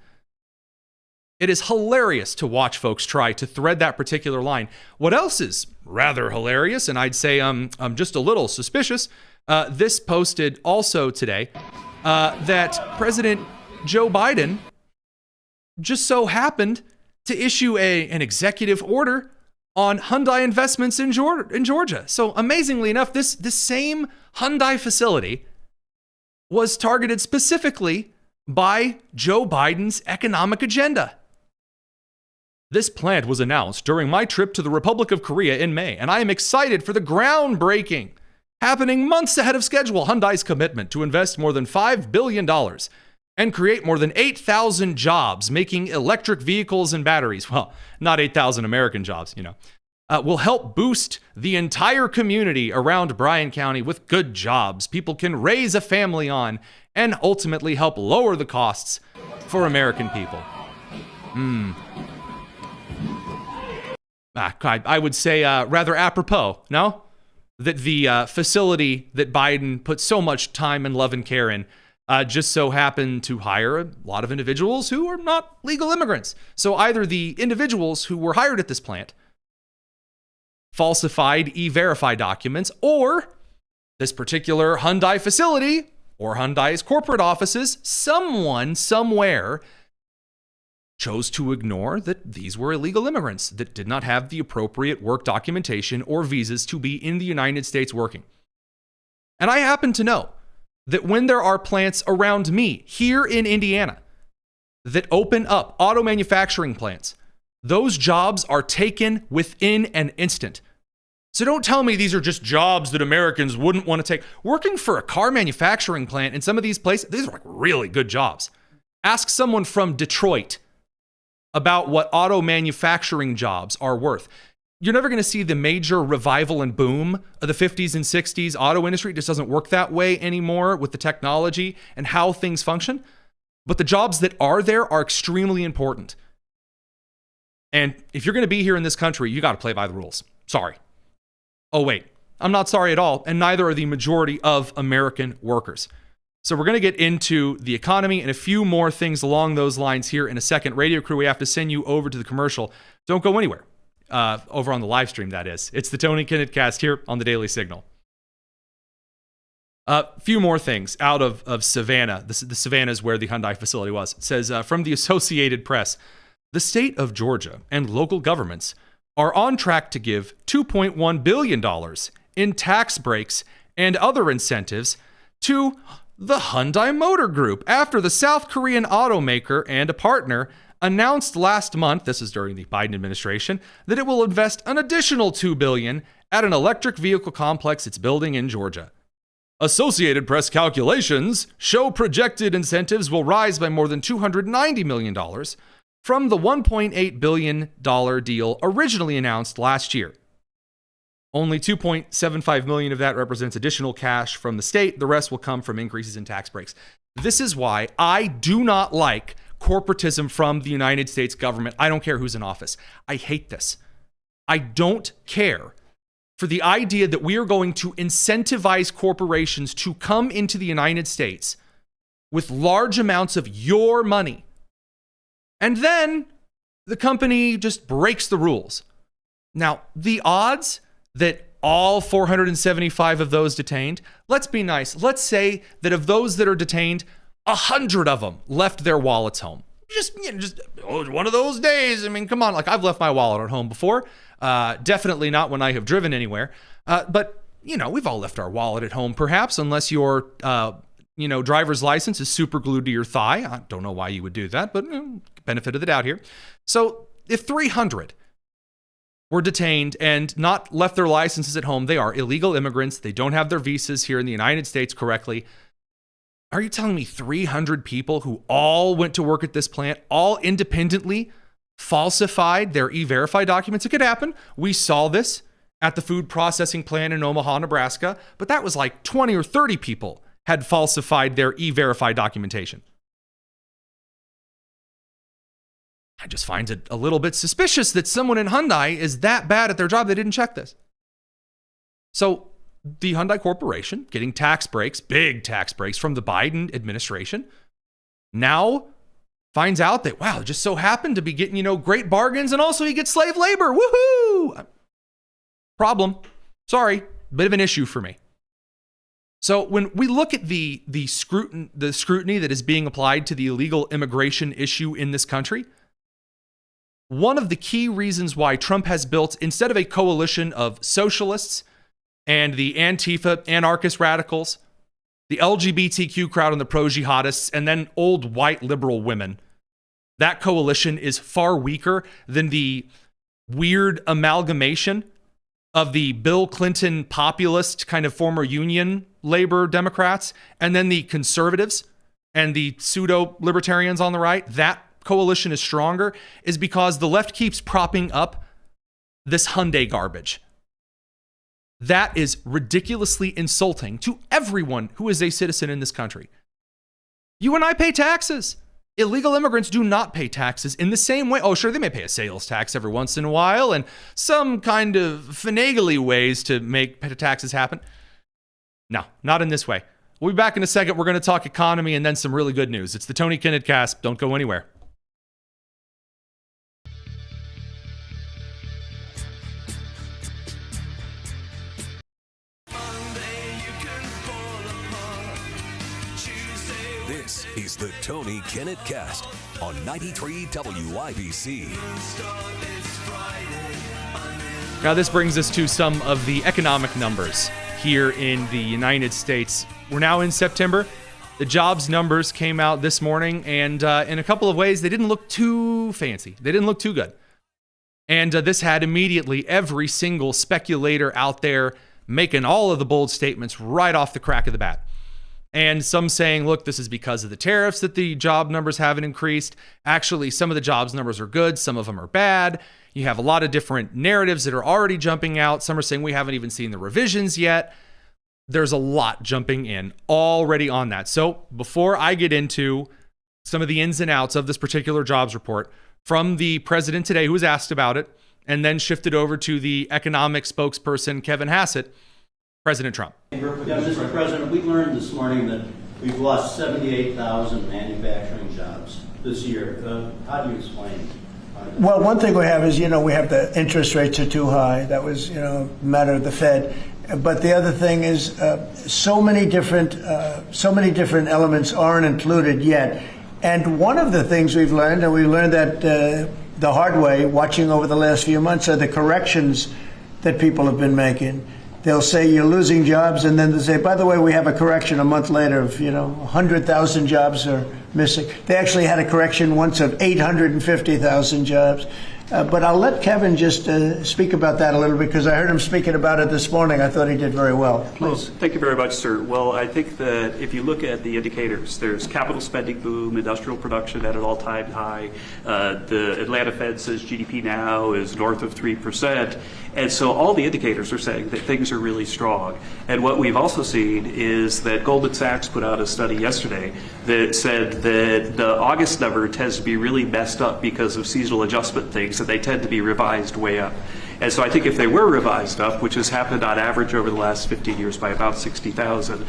It is hilarious to watch folks try to thread that particular line. What else is rather hilarious, and I'd say I'm just a little suspicious, this posted also today that President Joe Biden just so happened to issue an executive order on Hyundai investments in Georgia. So amazingly enough, this same Hyundai facility was targeted specifically by Joe Biden's economic agenda. This plant was announced during my trip to the Republic of Korea in May, and I am excited for the groundbreaking happening months ahead of schedule. Hyundai's commitment to invest more than $5 billion and create more than 8,000 jobs making electric vehicles and batteries. Well, not 8,000 American jobs, will help boost the entire community around Bryan County with good jobs people can raise a family on and ultimately help lower the costs for American people. I would say rather apropos, no? That the facility that Biden put so much time and love and care in just so happened to hire a lot of individuals who are not legal immigrants. So either the individuals who were hired at this plant falsified E-Verify documents, or this particular Hyundai facility or Hyundai's corporate offices, someone somewhere chose to ignore that these were illegal immigrants that did not have the appropriate work documentation or visas to be in the United States working. And I happen to know that when there are plants around me here in Indiana that open up auto manufacturing plants, those jobs are taken within an instant. So don't tell me these are just jobs that Americans wouldn't want to take. Working for a car manufacturing plant in some of these places, these are like really good jobs. Ask someone from Detroit about what auto manufacturing jobs are worth. You're never going to see the major revival and boom of the 50s and 60s auto industry. It just doesn't work that way anymore with the technology and how things function. But the jobs that are there are extremely important. And if you're going to be here in this country, you got to play by the rules. Sorry. Oh, wait. I'm not sorry at all. And neither are the majority of American workers. So we're going to get into the economy and a few more things along those lines here in a second. Radio crew, we have to send you over to the commercial. Don't go anywhere. Over on the live stream, that is. It's the Tony Kinnett Cast here on the Daily Signal. A few more things out of Savannah. The Savannah is where the Hyundai facility was. It says, from the Associated Press, the state of Georgia and local governments are on track to give $2.1 billion in tax breaks and other incentives to the Hyundai Motor Group after the South Korean automaker and a partner announced last month, this is during the Biden administration, that it will invest an additional $2 billion at an electric vehicle complex it's building in Georgia. Associated Press calculations show projected incentives will rise by more than $290 million from the $1.8 billion deal originally announced last year. Only $2.75 million of that represents additional cash from the state. The rest will come from increases in tax breaks. This is why I do not like corporatism from the United States government. I don't care who's in office. I hate this. I don't care for the idea that we are going to incentivize corporations to come into the United States with large amounts of your money. And then the company just breaks the rules. Now, the odds that all 475 of those detained, let's be nice. Let's say that of those that are detained, 100 of them left their wallets home. Just one of those days. I mean, come on. Like, I've left my wallet at home before. Definitely not when I have driven anywhere. But we've all left our wallet at home, perhaps, unless your, driver's license is super glued to your thigh. I don't know why you would do that, but benefit of the doubt here. So if 300 were detained and not left their licenses at home, they are illegal immigrants. They don't have their visas here in the United States correctly. Are you telling me 300 people who all went to work at this plant, all independently falsified their E-Verify documents? It could happen. We saw this at the food processing plant in Omaha, Nebraska, but that was like 20 or 30 people had falsified their E-Verify documentation. I just find it a little bit suspicious that someone in Hyundai is that bad at their job they didn't check this. So the Hyundai Corporation getting tax breaks, big tax breaks from the Biden administration, now finds out that, wow, it just so happened to be getting, great bargains, and also he gets slave labor. Woohoo! Problem. Sorry, bit of an issue for me. So when we look at the scrutiny that is being applied to the illegal immigration issue in this country, one of the key reasons why Trump has built, instead of a coalition of socialists and the Antifa anarchist radicals, the LGBTQ crowd and the pro-jihadists, and then old white liberal women, that coalition is far weaker than the weird amalgamation of the Bill Clinton populist kind of former Union labor Democrats, and then the conservatives and the pseudo-libertarians on the right. That coalition is stronger, is because the left keeps propping up this Hyundai garbage. That is ridiculously insulting to everyone who is a citizen in this country. You and I pay taxes. Illegal immigrants do not pay taxes in the same way. Oh, sure, they may pay a sales tax every once in a while and some kind of finagly ways to make taxes happen. No, not in this way. We'll be back in a second. We're going to talk economy and then some really good news. It's the Tony Kinnett Cast. Don't go anywhere. This is the Tony Kinnett Cast on 93 WIBC. Now, this brings us to some of the economic numbers here in the United States. We're now in September. The jobs numbers came out this morning, and in a couple of ways, they didn't look too fancy. They didn't look too good. And this had immediately every single speculator out there making all of the bold statements right off the crack of the bat. And some saying, look, this is because of the tariffs that the job numbers haven't increased. Actually, some of the jobs numbers are good. Some of them are bad. You have a lot of different narratives that are already jumping out. Some are saying we haven't even seen the revisions yet. There's a lot jumping in already on that. So before I get into some of the ins and outs of this particular jobs report from the president today, who was asked about it, and then shifted over to the economic spokesperson, Kevin Hassett, President Trump. Yeah, Mr. President, we learned this morning that we've lost 78,000 manufacturing jobs this year. How do you explain? Well, one thing we have is, we have the interest rates are too high. That was, a matter of the Fed. But the other thing is so many different elements aren't included yet. And one of the things we've learned, and we learned that the hard way, watching over the last few months, are the corrections that people have been making. They'll say you're losing jobs, and then they'll say, by the way, we have a correction a month later of, 100,000 jobs are missing. They actually had a correction once of 850,000 jobs. But I'll let Kevin just speak about that a little bit, because I heard him speaking about it this morning. I thought he did very well. Please. Well, thank you very much, sir. Well, I think that if you look at the indicators, there's capital spending boom, industrial production at an all-time high. The Atlanta Fed says GDP now is north of 3%. And so all the indicators are saying that things are really strong. And what we've also seen is that Goldman Sachs put out a study yesterday that said that the August number tends to be really messed up because of seasonal adjustment things, and they tend to be revised way up. And so I think if they were revised up, which has happened on average over the last 15 years by about 60,000,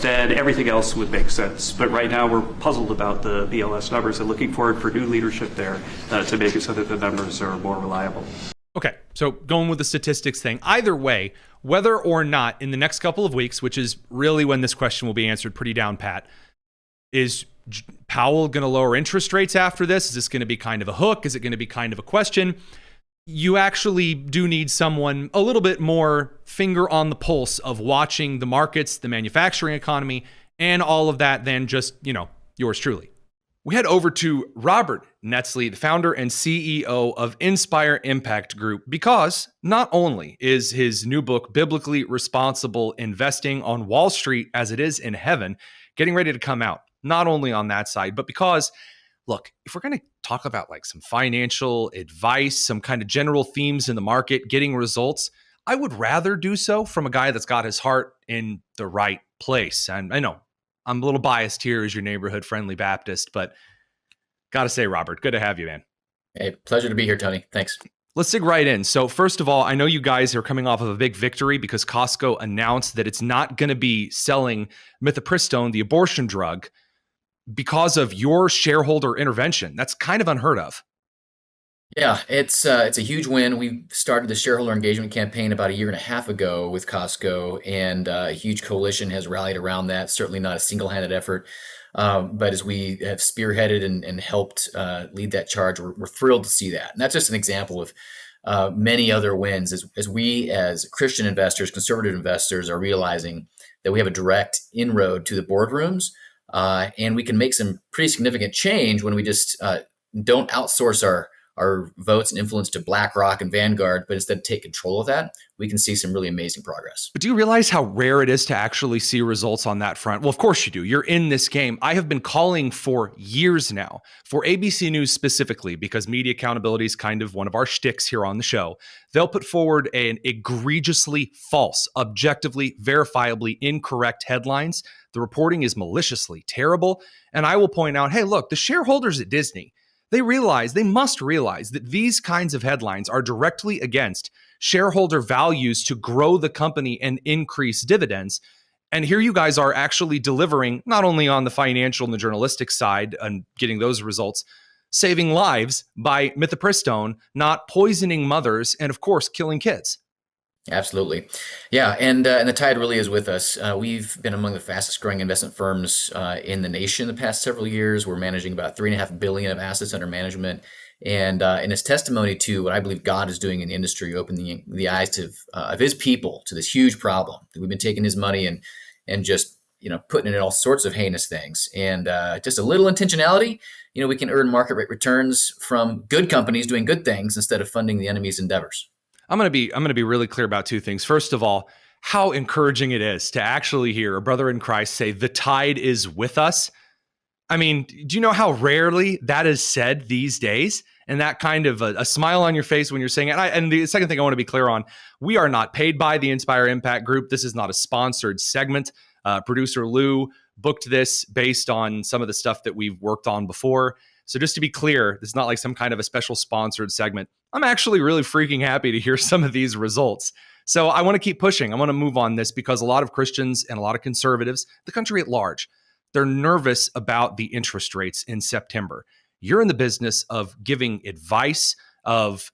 then everything else would make sense. But right now we're puzzled about the BLS numbers and looking forward for new leadership there to make it so that the numbers are more reliable. Okay, so going with the statistics thing, either way, whether or not in the next couple of weeks, which is really when this question will be answered pretty down pat, is Powell going to lower interest rates after this? Is this going to be kind of a hook? Is it going to be kind of a question? you actually do need someone a little bit more finger on the pulse of watching the markets, the manufacturing economy, and all of that than just, yours truly. We head over to Robert Netzley, the founder and CEO of Inspire Impact Group, because not only is his new book, Biblically Responsible Investing on Wall Street as It Is in Heaven, getting ready to come out, not only on that side, but because, look, if we're going to talk about like some financial advice, some kind of general themes in the market, getting results, I would rather do so from a guy that's got his heart in the right place. And I know I'm a little biased here as your neighborhood friendly Baptist, but got to say, Robert, good to have you, man. Hey, pleasure to be here, Tony. Thanks. Let's dig right in. So first of all, I know you guys are coming off of a big victory because Costco announced that it's not going to be selling mifepristone, the abortion drug, because of your shareholder intervention. That's kind of unheard of. Yeah, it's a huge win. We started the shareholder engagement campaign about a year and a half ago with Costco, and a huge coalition has rallied around that. Certainly not a single-handed effort, but as we have spearheaded and helped lead that charge, we're thrilled to see that. And that's just an example of many other wins as we, as Christian investors, conservative investors, are realizing that we have a direct inroad to the boardrooms, and we can make some pretty significant change when we just don't outsource our votes and influence to BlackRock and Vanguard, but instead take control of that. We can see some really amazing progress. But do you realize how rare it is to actually see results on that front? Well, of course you do. You're in this game. I have been calling for years now for ABC News specifically, because media accountability is kind of one of our shticks here on the show. They'll put forward an egregiously false, objectively, verifiably incorrect headlines. The reporting is maliciously terrible. And I will point out, hey, look, the shareholders at Disney, they must realize that these kinds of headlines are directly against shareholder values to grow the company and increase dividends. And here you guys are actually delivering not only on the financial and the journalistic side and getting those results, saving lives by mifepristone, not poisoning mothers, and of course, killing kids. Absolutely. Yeah. And the tide really is with us. We've been among the fastest growing investment firms in the nation the past several years. We're managing about $3.5 billion of assets under management. And it's testimony to what I believe God is doing in the industry, opening the eyes of his people to this huge problem. We've been taking his money and just, putting it in all sorts of heinous things. And just a little intentionality, we can earn market rate returns from good companies doing good things instead of funding the enemy's endeavors. I'm going to be really clear about two things. First of all, how encouraging it is to actually hear a brother in Christ say the tide is with us. I mean, do you know how rarely that is said these days? And that kind of a smile on your face when you're saying it. And the second thing I want to be clear on, we are not paid by the Inspire Impact Group. This is not a sponsored segment. Producer Lou booked this based on some of the stuff that we've worked on before. So just to be clear, this is not like some kind of a special sponsored segment. I'm actually really freaking happy to hear some of these results. So I want to keep pushing. I want to move on this because a lot of Christians and a lot of conservatives, the country at large, they're nervous about the interest rates in September. You're in the business of giving advice, of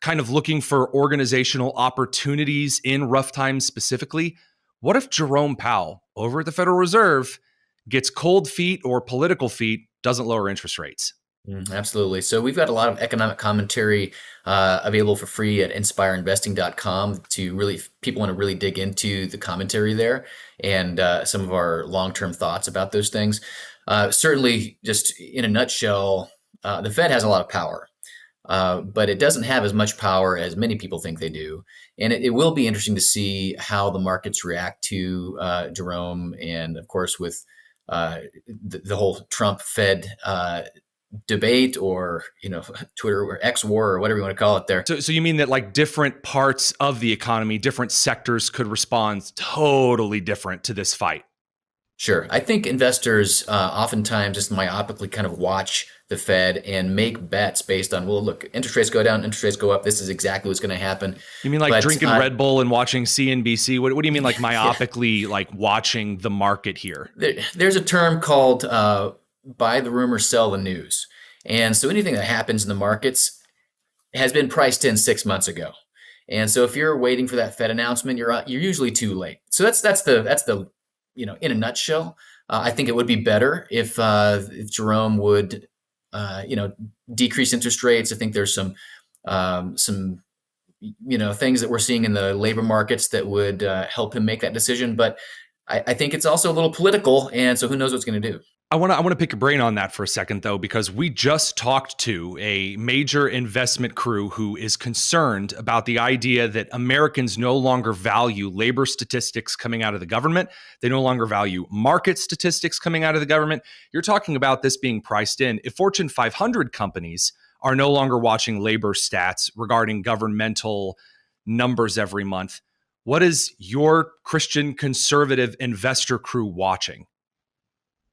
kind of looking for organizational opportunities in rough times specifically. What if Jerome Powell over at the Federal Reserve gets cold feet or political feet, doesn't lower interest rates? Absolutely. So we've got a lot of economic commentary available for free at inspireinvesting.com to really, people want to really dig into the commentary there and some of our long-term thoughts about those things. Certainly, just in a nutshell, the Fed has a lot of power, but it doesn't have as much power as many people think they do. And it will be interesting to see how the markets react to Jerome, and of course with the whole Trump Fed debate, or Twitter or X war, or whatever you want to call it there. So you mean that like different parts of the economy, different sectors could respond totally different to this fight? Sure. I think investors oftentimes just myopically kind of watch the Fed and make bets based on, well, look, interest rates go down, interest rates go up. This is exactly what's going to happen. You mean like drinking Red Bull and watching CNBC? What do you mean like myopically like watching the market here? There's a term called buy the rumor, sell the news. And so anything that happens in the markets has been priced in 6 months ago. And so if you're waiting for that Fed announcement, you're usually too late. So that's the in a nutshell. I think it would be better if Jerome would decrease interest rates. I think there's some some things that we're seeing in the labor markets that would help him make that decision. But I think it's also a little political, and so who knows what's going to do. I want to pick your brain on that for a second, though, because we just talked to a major investment crew who is concerned about the idea that Americans no longer value labor statistics coming out of the government. They no longer value market statistics coming out of the government. You're talking about this being priced in. If Fortune 500 companies are no longer watching labor stats regarding governmental numbers every month, what is your Christian conservative investor crew watching?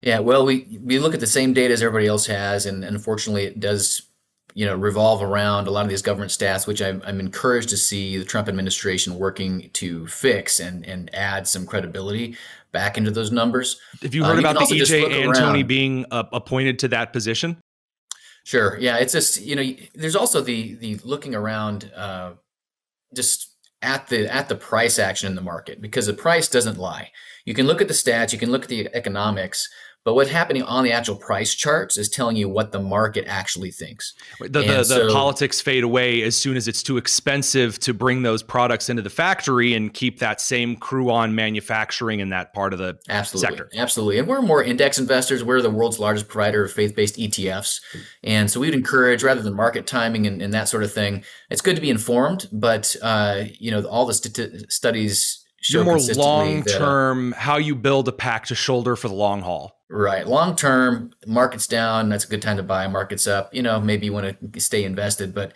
Yeah, well, we look at the same data as everybody else has, and unfortunately, it does revolve around a lot of these government stats, which I'm encouraged to see the Trump administration working to fix and add some credibility back into those numbers. Have you heard about the EJ Antoni being appointed to that position? Sure. Yeah, it's just there's also the looking around just at the price action in the market, because the price doesn't lie. You can look at the stats, you can look at the economics, but what's happening on the actual price charts is telling you what the market actually thinks. The politics fade away as soon as it's too expensive to bring those products into the factory and keep that same crew on manufacturing in that part of the sector. Absolutely. And we're more index investors. We're the world's largest provider of faith-based ETFs. And so we'd encourage, rather than market timing and that sort of thing, it's good to be informed, but all the studies show you're more consistently long-term, how you build a pack to shoulder for the long haul. Right. Long-term, market's down, that's a good time to buy. Market's up, maybe you want to stay invested, but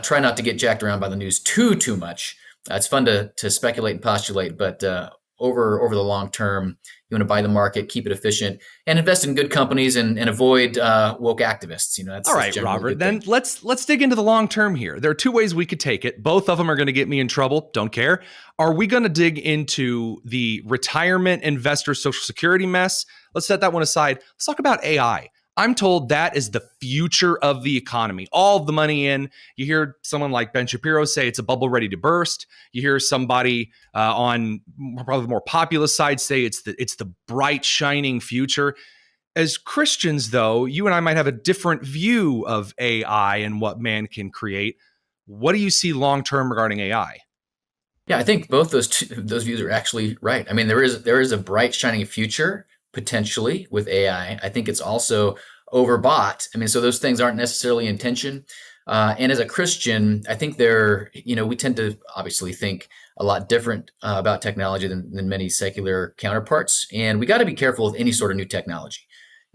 try not to get jacked around by the news too much. It's fun to speculate and postulate, but over the long term, you want to buy the market, keep it efficient, and invest in good companies and avoid woke activists. That's all right, Robert. Then let's dig into the long term here. There are two ways we could take it. Both of them are going to get me in trouble. Don't care. Are we going to dig into the retirement investor Social Security mess? Let's set that one aside. Let's talk about AI. I'm told that is the future of the economy. All of the money in. You hear someone like Ben Shapiro say it's a bubble ready to burst. You hear somebody on probably the more populist side say it's the bright, shining future. As Christians, though, you and I might have a different view of AI and what man can create. What do you see long term regarding AI? Yeah, I think both those views are actually right. I mean, there is a bright, shining future potentially with AI. I think it's also overbought. I mean, so those things aren't necessarily in tension. And as a Christian, I think we tend to obviously think a lot different about technology than many secular counterparts. And we got to be careful with any sort of new technology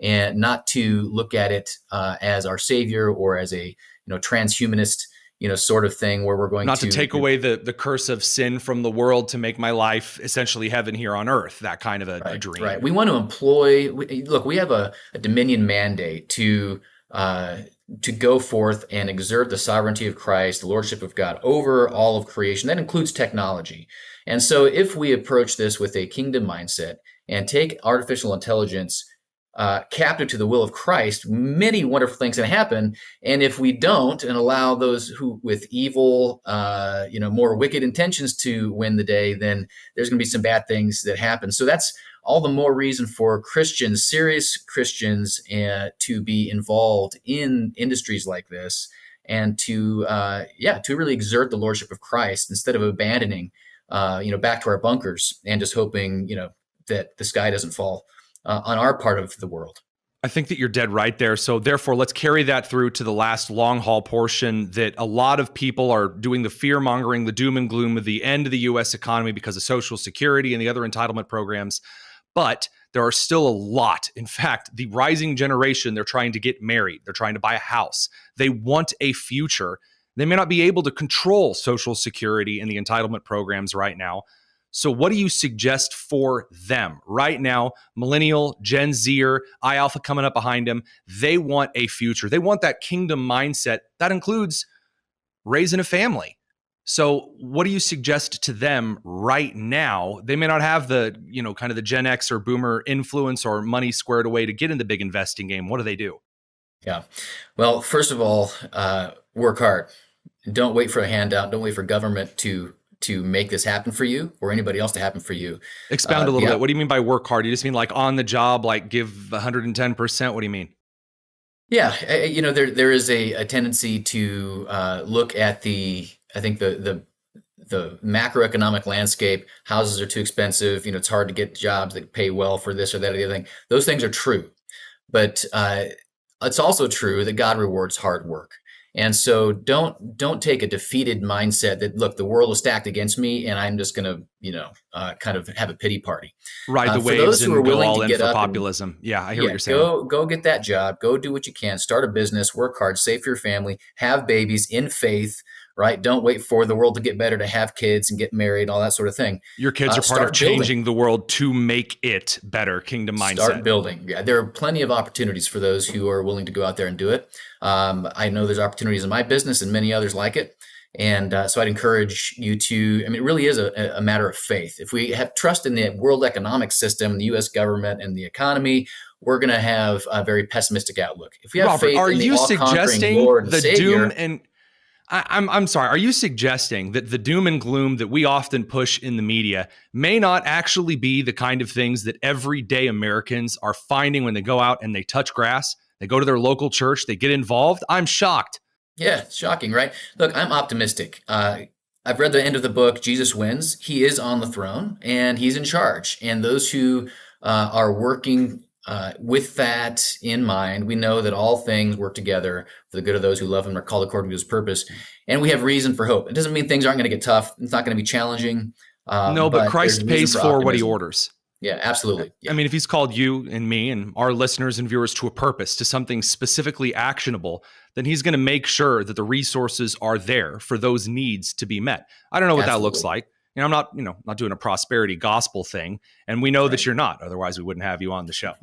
and not to look at it as our savior or as a transhumanist sort of thing where we're going not to take away the curse of sin from the world to make my life essentially heaven here on earth, that kind of a dream. Right. We want to employ, we have a dominion mandate to go forth and exert the sovereignty of Christ, the lordship of God over all of creation. That includes technology. And so if we approach this with a kingdom mindset and take artificial intelligence captive to the will of Christ, many wonderful things can happen. And if we don't and allow those who with evil, more wicked intentions to win the day, then there's going to be some bad things that happen. So that's all the more reason for Christians, serious Christians, to be involved in industries like this and to really exert the lordship of Christ instead of abandoning, back to our bunkers and just hoping, that the sky doesn't fall on our part of the world. I think that you're dead right there. So therefore, let's carry that through to the last long haul portion, that a lot of people are doing the fear mongering, the doom and gloom of the end of the U.S. economy because of Social Security and the other entitlement programs. But there are still a lot. In fact, the rising generation, they're trying to get married. They're trying to buy a house. They want a future. They may not be able to control Social Security and the entitlement programs right now. So what do you suggest for them right now? Millennial, Gen Zer, I Alpha coming up behind them. They want a future. They want that kingdom mindset. That includes raising a family. So what do you suggest to them right now? They may not have the, kind of the Gen X or Boomer influence or money squared away to get in the big investing game. What do they do? Yeah. Well, first of all, work hard. Don't wait for a handout. Don't wait for government to make this happen for you or anybody else to happen for you. Expound a little bit. What do you mean by work hard? You just mean like on the job, like give 110%? What do you mean? Yeah, there is a tendency to look at I think the macroeconomic landscape. Houses are too expensive. It's hard to get jobs that pay well for this or that or the other thing. Those things are true, but it's also true that God rewards hard work. And so don't take a defeated mindset that, look, the world is stacked against me and I'm just going to, kind of have a pity party. Ride the For waves those who are and go willing all to in get for up populism. I hear what you're saying. go get that job, go do what you can, start a business, work hard, save for your family, have babies in faith, right? Don't wait for the world to get better to have kids and get married, all that sort of thing. Your kids are part of changing the world to make it better. Kingdom mindset. Start building. Yeah, there are plenty of opportunities for those who are willing to go out there and do it. I know there's opportunities in my business and many others like it. And so I'd encourage you to, it really is a matter of faith. If we have trust in the world economic system, the U.S. government, and the economy, we're going to have a very pessimistic outlook. If we have Robert, faith in the all-conquering Lord and Savior, I'm sorry. Are you suggesting that the doom and gloom that we often push in the media may not actually be the kind of things that everyday Americans are finding when they go out and they touch grass, they go to their local church, they get involved? I'm shocked. Yeah, it's shocking, right? Look, I'm optimistic. I've read the end of the book, Jesus Wins. He is on the throne and he's in charge. And those who are working with that in mind, we know that all things work together for the good of those who love him and are called according to his purpose. And we have reason for hope. It doesn't mean things aren't going to get tough. It's not going to be challenging. No, but Christ pays for what he orders. Yeah, absolutely. Yeah. I mean, if he's called you and me and our listeners and viewers to a purpose, to something specifically actionable, then he's going to make sure that the resources are there for those needs to be met. I don't know what that looks like. I'm not, not doing a prosperity gospel thing. And we know that you're not. Otherwise, we wouldn't have you on the show.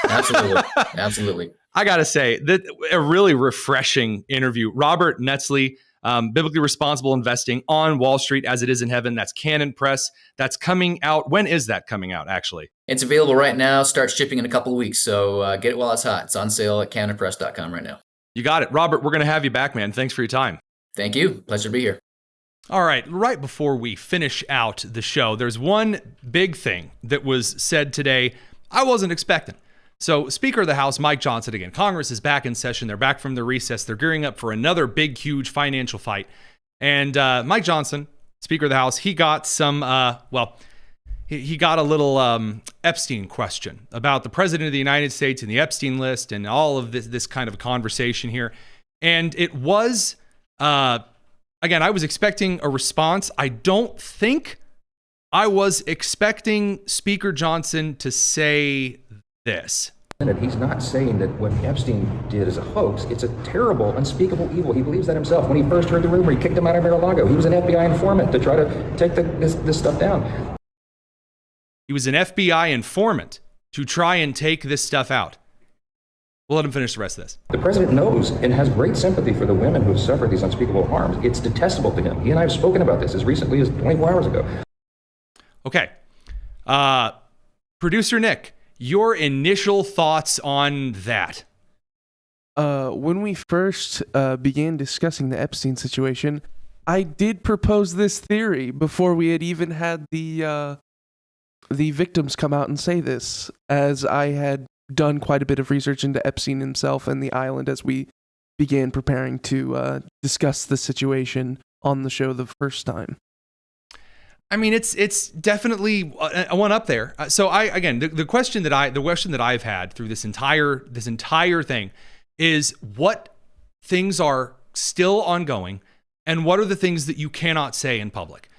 Absolutely. Absolutely. I got to say that a really refreshing interview. Robert Netzley, Biblically Responsible Investing on Wall Street as It Is in Heaven. That's Canon Press. That's coming out. When is that coming out, actually? It's available right now. Starts shipping in a couple of weeks. So get it while it's hot. It's on sale at canonpress.com right now. You got it. Robert, we're going to have you back, man. Thanks for your time. Thank you. Pleasure to be here. All right, right before we finish out the show, there's one big thing that was said today I wasn't expecting. So Speaker of the House, Mike Johnson, again, Congress is back in session. They're back from the recess. They're gearing up for another big, huge financial fight. And Mike Johnson, Speaker of the House, he got some, he got a little Epstein question about the President of the United States and the Epstein list and all of this kind of conversation here. And it was... Again, I was expecting a response. I don't think I was expecting Speaker Johnson to say this. He's not saying that what Epstein did is a hoax. It's a terrible, unspeakable evil. He believes that himself. When he first heard the rumor, he kicked him out of Mar-a-Lago. He was an FBI informant to try to take this stuff down. He was an FBI informant to try and take this stuff out. We'll let him finish the rest of this. The president knows and has great sympathy for the women who have suffered these unspeakable harms. It's detestable to him. He and I have spoken about this as recently as 24 hours ago. Okay. Producer Nick, your initial thoughts on that? When we first began discussing the Epstein situation, I did propose this theory before we had even had the victims come out and say this, as I had done quite a bit of research into Epstein himself and the island as we began preparing to discuss the situation on the show the first time. I mean, it's definitely one up there. So the question that I've had through this entire thing is what things are still ongoing and what are the things that you cannot say in public,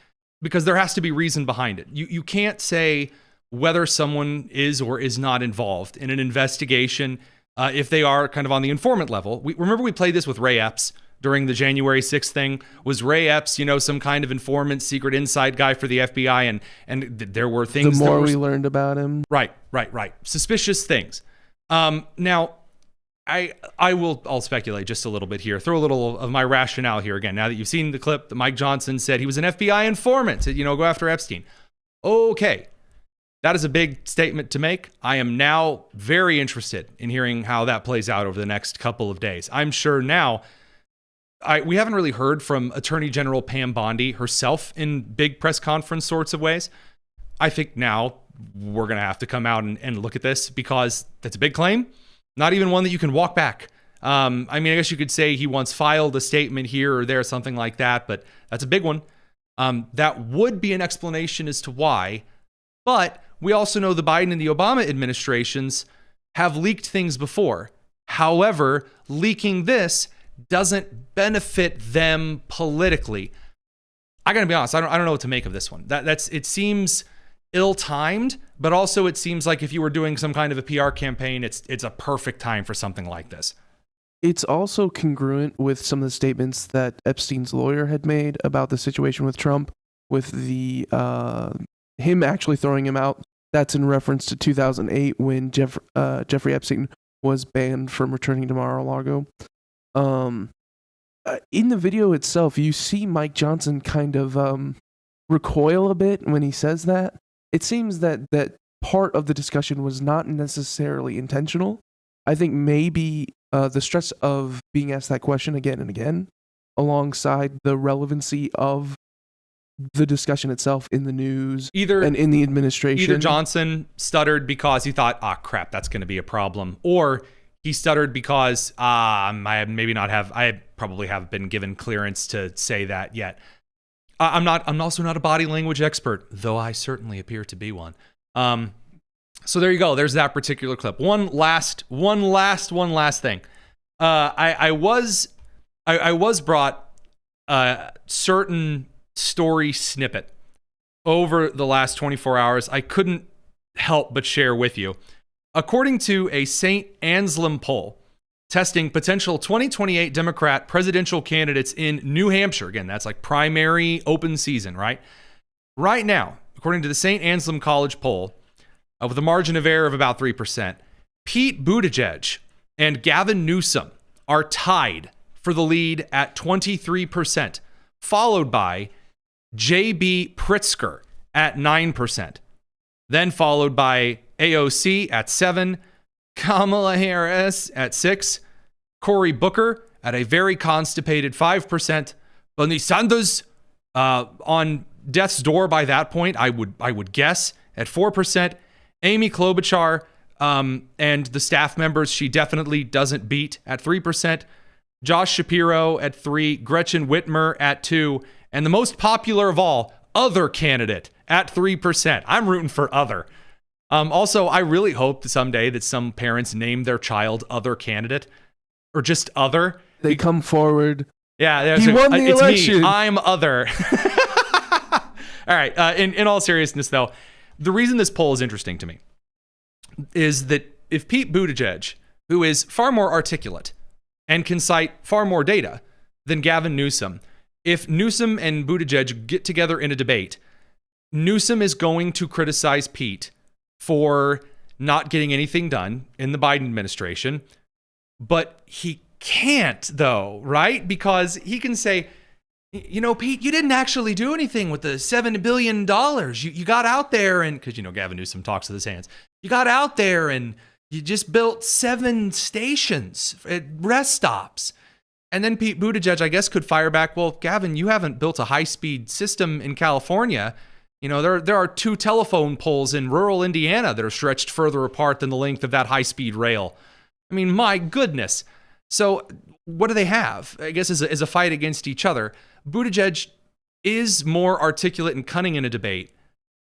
because there has to be reason behind it. You can't say whether someone is or is not involved in an investigation if they are kind of on the informant level. Remember we played this with Ray Epps during the January 6th thing. Was Ray Epps, some kind of informant, secret inside guy for the FBI, and there were things. The more we learned about him. Right. Suspicious things. Now, I'll speculate just a little bit here. Throw a little of my rationale here again. Now that you've seen the clip that Mike Johnson said he was an FBI informant to, go after Epstein. Okay. That is a big statement to make. I am now very interested in hearing how that plays out over the next couple of days. I'm sure now, we haven't really heard from Attorney General Pam Bondi herself in big press conference sorts of ways. I think now we're going to have to come out and look at this because that's a big claim. Not even one that you can walk back. I mean, I guess you could say he once filed a statement here or there, something like that, but that's a big one. That would be an explanation as to why. But we also know the Biden and the Obama administrations have leaked things before. However, leaking this doesn't benefit them politically. I gotta be honest, I don't know what to make of this one. It seems ill-timed, but also it seems like if you were doing some kind of a PR campaign, it's a perfect time for something like this. It's also congruent with some of the statements that Epstein's lawyer had made about the situation with Trump, with the him actually throwing him out. That's in reference to 2008 when Jeffrey Epstein was banned from returning to Mar-a-Lago. In the video itself, you see Mike Johnson kind of recoil a bit when he says that. It seems that part of the discussion was not necessarily intentional. I think maybe the stress of being asked that question again and again, alongside the relevancy of the discussion itself in the news and in the administration. Either Johnson stuttered because he thought, crap, that's going to be a problem. Or he stuttered because I probably have been given clearance to say that yet. I'm also not a body language expert, though I certainly appear to be one. So there you go. There's that particular clip. One last thing. I was brought a certain story snippet over the last 24 hours. I couldn't help but share with you. According to a St. Anselm poll testing potential 2028 Democrat presidential candidates in New Hampshire, again, that's like primary open season, right? Right now, according to the St. Anselm College poll, with a margin of error of about 3%, Pete Buttigieg and Gavin Newsom are tied for the lead at 23%, followed by J.B. Pritzker at 9%, then followed by AOC at 7%, Kamala Harris at 6%, Cory Booker at a very constipated 5%, Bernie Sanders on death's door by that point, I would guess, at 4%, Amy Klobuchar and the staff members she definitely doesn't beat at 3%, Josh Shapiro at 3%, Gretchen Whitmer at 2%, and the most popular of all, other candidate at 3%. I'm rooting for other. Also, I really hope that someday that some parents name their child other candidate or just other. They come forward. Yeah, he won the election. Me. I'm other. All right. In all seriousness, though, the reason this poll is interesting to me is that if Pete Buttigieg, who is far more articulate and can cite far more data than Gavin Newsom, if Newsom and Buttigieg get together in a debate, Newsom is going to criticize Pete for not getting anything done in the Biden administration, but he can't, though, right? Because he can say, you know, Pete, you didn't actually do anything with the $7 billion. You got out there and, because, Gavin Newsom talks with his hands. You got out there and you just built 7 stations at rest stops. And then Pete Buttigieg, I guess, could fire back, well, Gavin, you haven't built a high-speed system in California. There are 2 telephone poles in rural Indiana that are stretched further apart than the length of that high-speed rail. I mean, my goodness. So what do they have? I guess is a fight against each other. Buttigieg is more articulate and cunning in a debate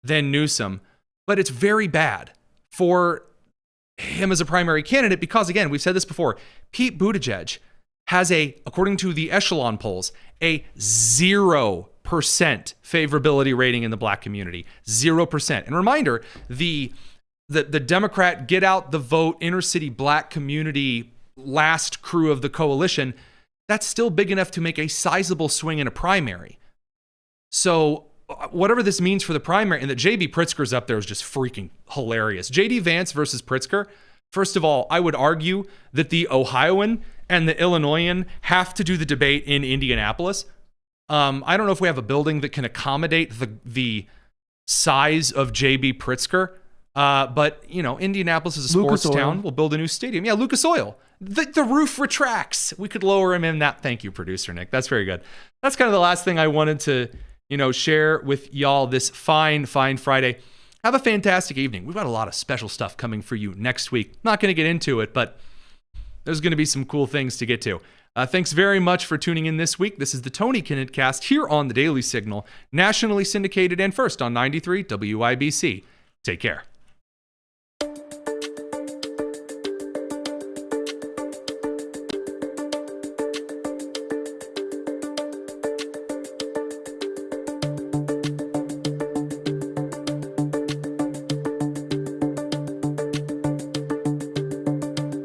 than Newsom, but it's very bad for him as a primary candidate because, again, we've said this before, Pete Buttigieg has according to the echelon polls, a 0% favorability rating in the black community. 0%. And reminder, the Democrat get out the vote inner city black community last crew of the coalition, that's still big enough to make a sizable swing in a primary. So whatever this means for the primary, and that J.B. Pritzker's up there is just freaking hilarious. J.D. Vance versus Pritzker. First of all, I would argue that the Ohioan and the Illinoisan have to do the debate in Indianapolis. I don't know if we have a building that can accommodate the size of J.B. Pritzker. But, Indianapolis is a sports town. We'll build a new stadium. Yeah, Lucas Oil. The roof retracts. We could lower him in that. Thank you, producer Nick. That's very good. That's kind of the last thing I wanted to, share with y'all this fine Friday. Have a fantastic evening. We've got a lot of special stuff coming for you next week. Not going to get into it, but there's going to be some cool things to get to. Thanks very much for tuning in this week. This is the Tony Kinnett Cast here on the Daily Signal, nationally syndicated and first on 93 WIBC. Take care.